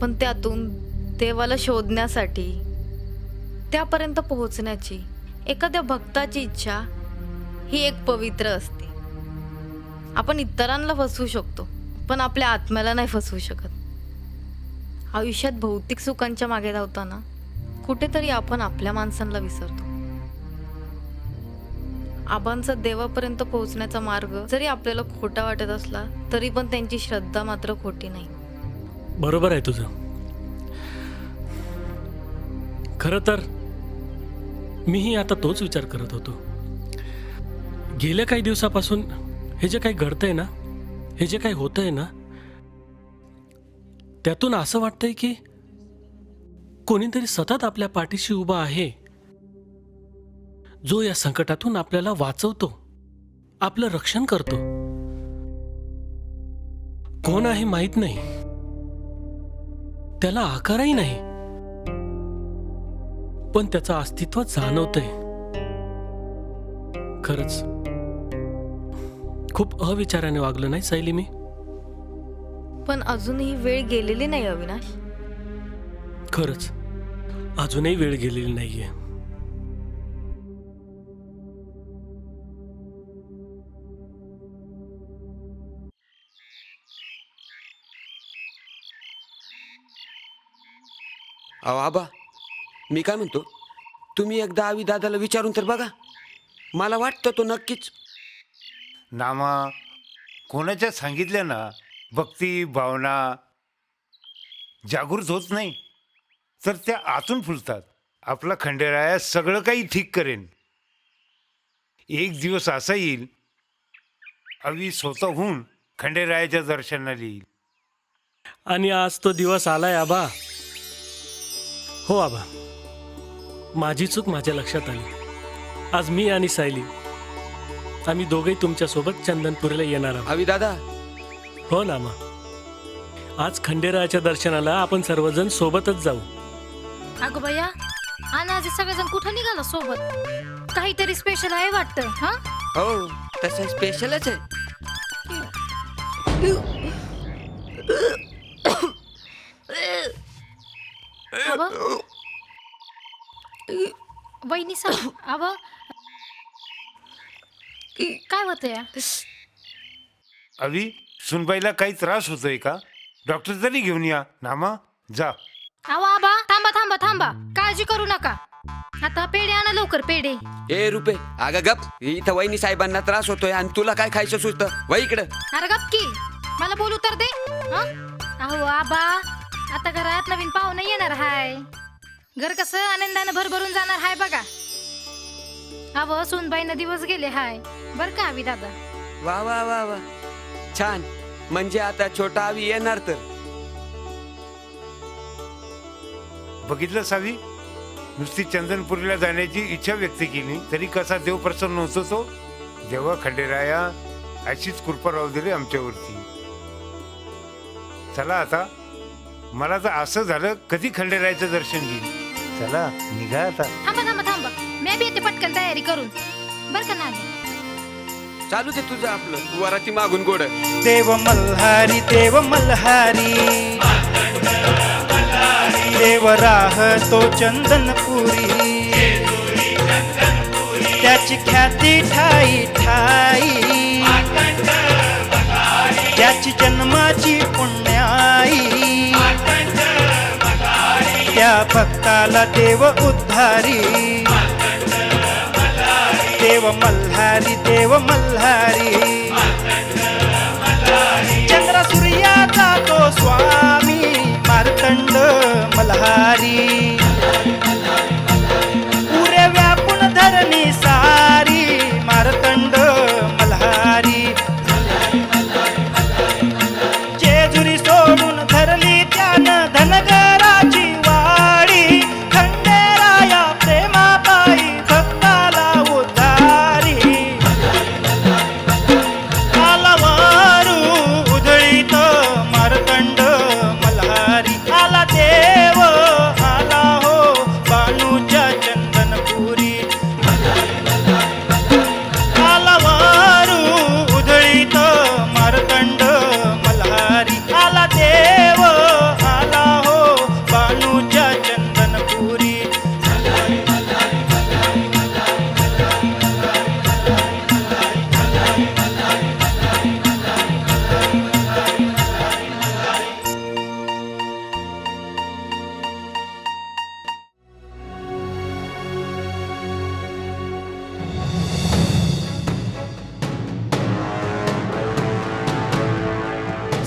पण त्यातून देवाला शोधण्यासाठी, त्यापर्यंत पोहोचण्याची एखाद्या भक्ताची इच्छा ही एक पवित्र असते. आपण इतरांना फसवू शकतो, पण आपल्या आत्म्याला नाही फसवू शकत. आयुष्यात भौतिक सुखांच्या मागे धावताना कुठेतरी आपण आपल्या माणसांना विसरतो. आबांचा देवापर्यंत पोहोचण्याचा मार्ग जरी आपल्याला खोटा वाटत असला तरी पण त्यांची श्रद्धा मात्र खोटी नाही. बरोबर आहे तुझं. खरं तर मीही आता तोच विचार करत होतो. गेल्या काही दिवसापासून हे जे काही घडतंय ना, हे जे काही होतंय ना, त्यातून असं वाटतंय की कोणीतरी सतत आपल्या पाठीशी उभा आहे, जो या संकटातून आपल्याला वाचवतो, आपलं रक्षण करतो. कोण आहे माहित नाही, त्याला आकारही नाही, पण त्याचं अस्तित्व जाणवतंय. खरंच खूप अविचाराने वागलो नाही सायली मी? पण अजूनही वेळ गेलेली नाही अविनाश. खरंच अजूनही वेळ गेलेली नाहीये. अहो आबा, मी काय म्हणतो, तुम्ही एकदा आवी दादाला विचारून तर बघा. मला वाटतं तो नक्कीच. नामा, कोणाच्या सांगितल्या ना भक्ती भावना जागृत होत नाही तर त्या आतून फुलतात. आपला खंडेराया सगळं काही ठीक करेन. एक दिवस असा येईल, अवी स्वतःहून खंडेरायाच्या दर्शनाला येईल. आणि आज तो दिवस आलाय आबा. हो आबा, माझी चूक माझ्या लक्षात आली. आज मी आणि सायली आम्ही दोघेही तुमच्यासोबत चंदनपुरीला येणार आहोत. आवी दादा, हो नामा. आज खंडेरायाच्या दर्शनाला आपण सर्वजण सोबतच जाऊ. अगं बया, आणि आज सगळेजण कुठं निघाला सोबत? काहीतरी स्पेशल आहे वाटतं. हा हो तसं स्पेशलच आहे. वहिनी सांग आब काय होतंय? अवी, सुनबाईला काही त्रास होतोय का? डॉक्टर तरी घेऊन या. नामा, जा. अहो आबा, थांबा थांबा थांबा, काळजी करू नका. आता पेढे आणा लवकर, पेढे. ए रुपे, अगं गप, इथं वहिनी साहेबांना त्रास होतोय आणि तुला काय खायचं सुचतं? वय इकडं. अरे गप की, मला बोलू तर दे. अहो आबा, आता घरात नवीन पाहुणे येणार हाय. घर कसं आनंदानं भरभरून जाणार हाय बघा. अहो सुनबाईनं दिवस गेले हाय बर का आवी दादा. वा वा वा वा, छान. म्हणजे आता छोटा आवी येणार तर. बघितलं सावी, नुसती चंदनपुरीला जाण्याची इच्छा व्यक्त केली तरी कसा देव प्रसन्न होतो तो. देवा खंडेराया, अशीच कृपा राहू दे रे आमच्यावरती. चला आता, मला तर असं झालं कधी खंडेरायाचं दर्शन घेईल. चला निघा आता. थांबा थांबा थांबा, मी बी येते पटकन तयारी करून बर का ना. चालू दे तुझं आपलं वराती मागून गोड. देव मल्हारी, देव मल्हारी, देव राहतो चंदनपुरी. त्याची ख्याती ठाई ठाई, त्याची जन्माची पुण्याई. त्या भक्ताला देव उद्धारी. देव मल्हारी, देव मल्हारी, चंद्र सूर्याचा तो स्वामी मार्तंड मल्हारी. पुरे व्यापून धरणी सारी मार्तंड मल्हारी. जेजुरी सोडून धरली त्यानं धनगराची वाडी. खंडेराया प्रेमापायी भक्ताला उद्धारी. आला वारू उधळीत मार्तंड मल्हारी. आला देव, आला हो बानूच्या चंदनपुरी. आला वारू उधळीत मार्तंड मल्हारी. आला देव, आला हो बानूच्या चंदनपुरी.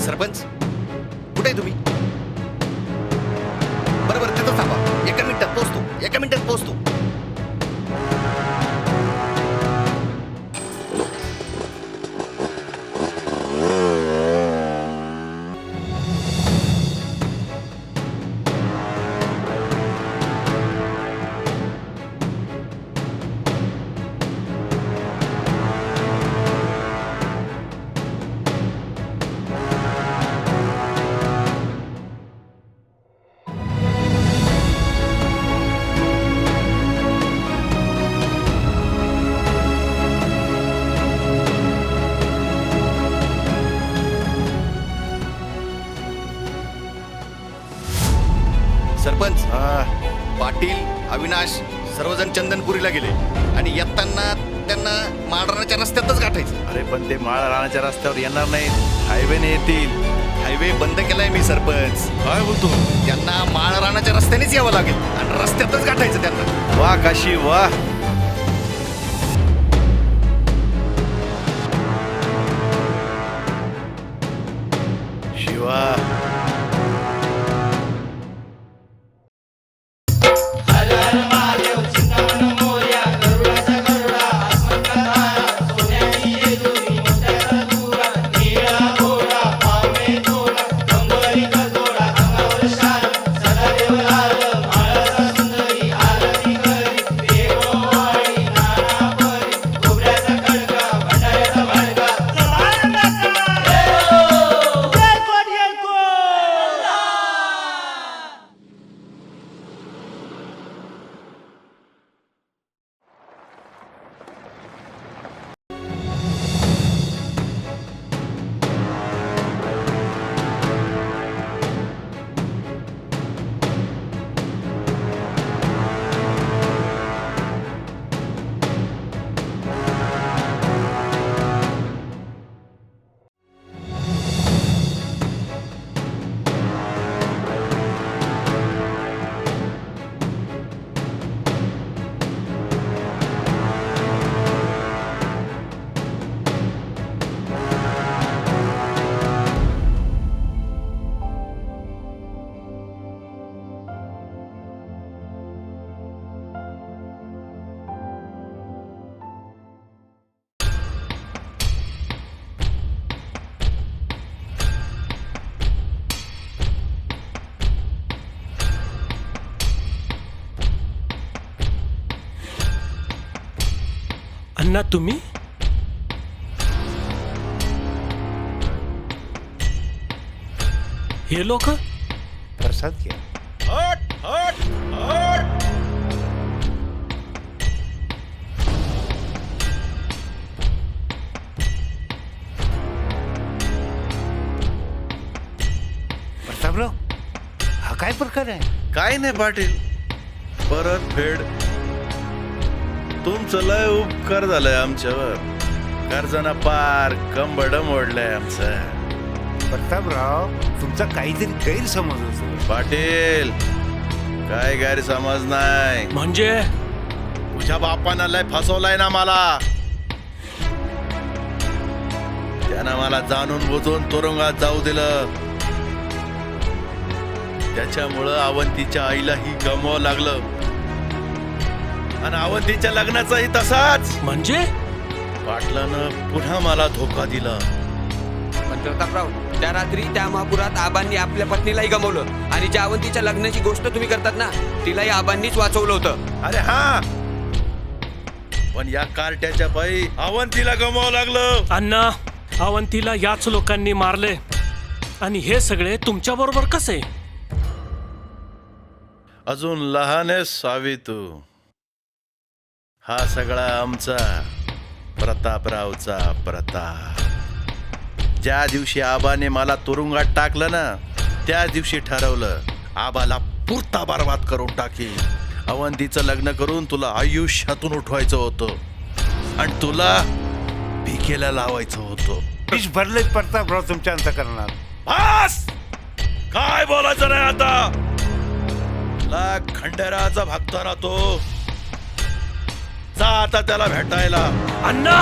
सरपंच, कुठे आहे तुम्ही? बरोबर तिथं थांबा. एका मिनिटात पोहोचतो, एका मिनिटात पोहोचतो. सरपंच, पाटील, अविनाश सर्वजण चंदनपुरीला गेले आणि येताना त्यांना माळरानाच्या रस्त्यातच गाठायचं. अरे पण ते माळ रानाच्या रस्त्यावर येणार नाहीत, हायवेने येतील. हायवे बंद केलाय मी सरपंच. काय बोलतो? त्यांना माळरानाच्या रस्त्यानेच यावं लागेल आणि रस्त्यातच गाठायचं त्यांना. वा काशी वा. शिवा, अण्णा तुम्ही? हे लोक प्रसाद घ्या. हट हट हट प्रतापराव, हा काय प्रकार आहे? काय नाही पाटील, परत फेड. तुमचं लय उपकार झालंय आमच्यावर. कर्जना पार कंबड मोडलंय आमचं. प्रतापराव, तुमचा काहीतरी गैरसमज होतो. पाटील, काय गैरसमज नाही. म्हणजे तुझ्या बापानं लय फसवलाय ना मला. त्यानं मला जाणून बुजून तुरुंगात जाऊ दिलं. त्याच्यामुळं अवंतीच्या आईलाही गमवावं लागलं आणि अवंतीच्या लग्नाचाही तसाच. म्हणजे पाटलानं पुन्हा मला धोका दिला. पण प्रतापराव, त्या रात्री त्या महापुरात आबांनी आपल्या पत्नीलाही गमावलं आणि ज्या अवंतीच्या लग्नाची गोष्ट तुम्ही करतात ना, तिलाही आबांनीच वाचवलं होतं. अरे हा, पण या कार्ट्याच्या पायी अवंतीला गमवावं लागलं. अण्णा, अवंतीला याच लोकांनी मारले आणि हे सगळे तुमच्या बरोबर कसे? अजून लहान आहेस सावी तू. हा सगळा आमचा प्रतापरावचा प्रताप. ज्या दिवशी आबाने मला तुरुंगात टाकलं ना, त्या दिवशी ठरवलं आबाला पुरता बर्बाद करून टाकी. अवंतीचं लग्न करून तुला आयुष्यातून उठवायचं होतं आणि तुला भिकेला लावायचं होतं. विष भरले प्रतापराव तुमच्या अंतःकरणात. बस, काय बोलायचं नाही आता. खंडेराचा भक्त ना तो. जा आता त्याला भेटायला. अण्णा,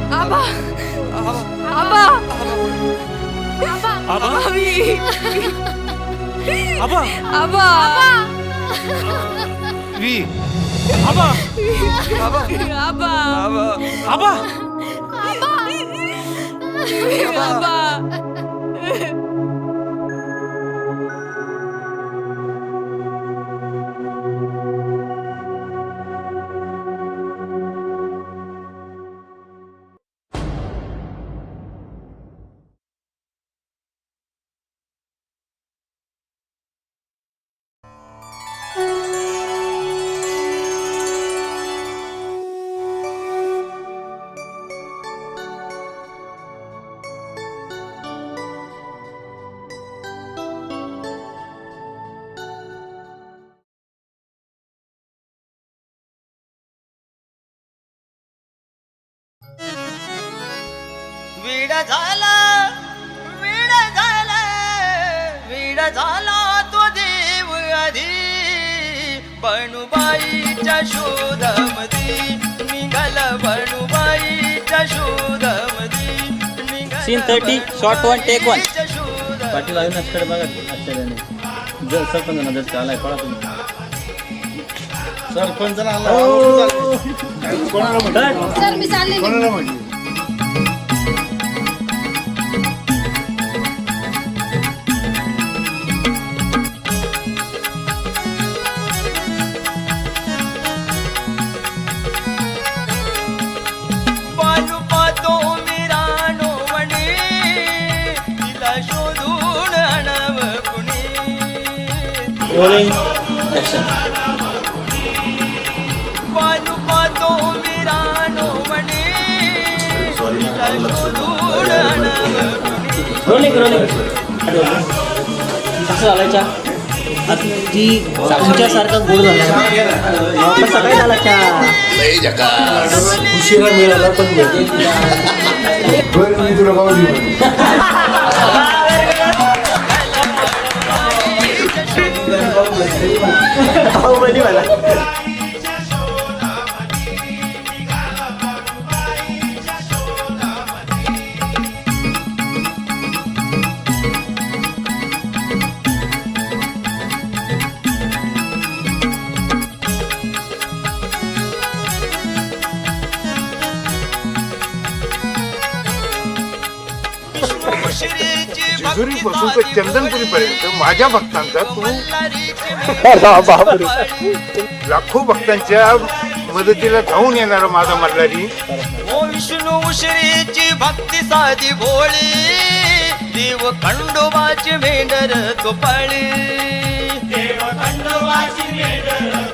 आबा आबा आबा मी आबा आबा वी आबा आबा आबा आबा वीड झाला वीड झाला वीड झाला तो देव आधी बनुबाईच्या शोधामध्ये निघाल बनुबाईच्या शोधामध्ये सीन 30 शॉट 1 टेक 1 शोधा पाटील अविनाशकडे बघा आश्चर्याने जर सरपंच नजर आलाय पळा तुम्ही सरपंच कोणाला म्हटलं बालू पातो मिरानो म्हणे तिला शोधून आणाव कुणी बालू पातो मिरानो म्हणे तिला शोधून आणाव कुणी कसं झालायच्या ती सारखा गोड झाला सकाळी झाला उशिरा मिळाला पण बरं मी तुला जेजुरीपासून तर चंदनपुरीपर्यंत माझ्या भक्तांचा तू लाखो भक्तांच्या मदतीला धावून येणारा माझा मल्हारी ओ विष्णू श्रीची भक्ती साधी भोळी देव खंडोबाची मेंढर तो पाळी देव खंडोबाची मेंढर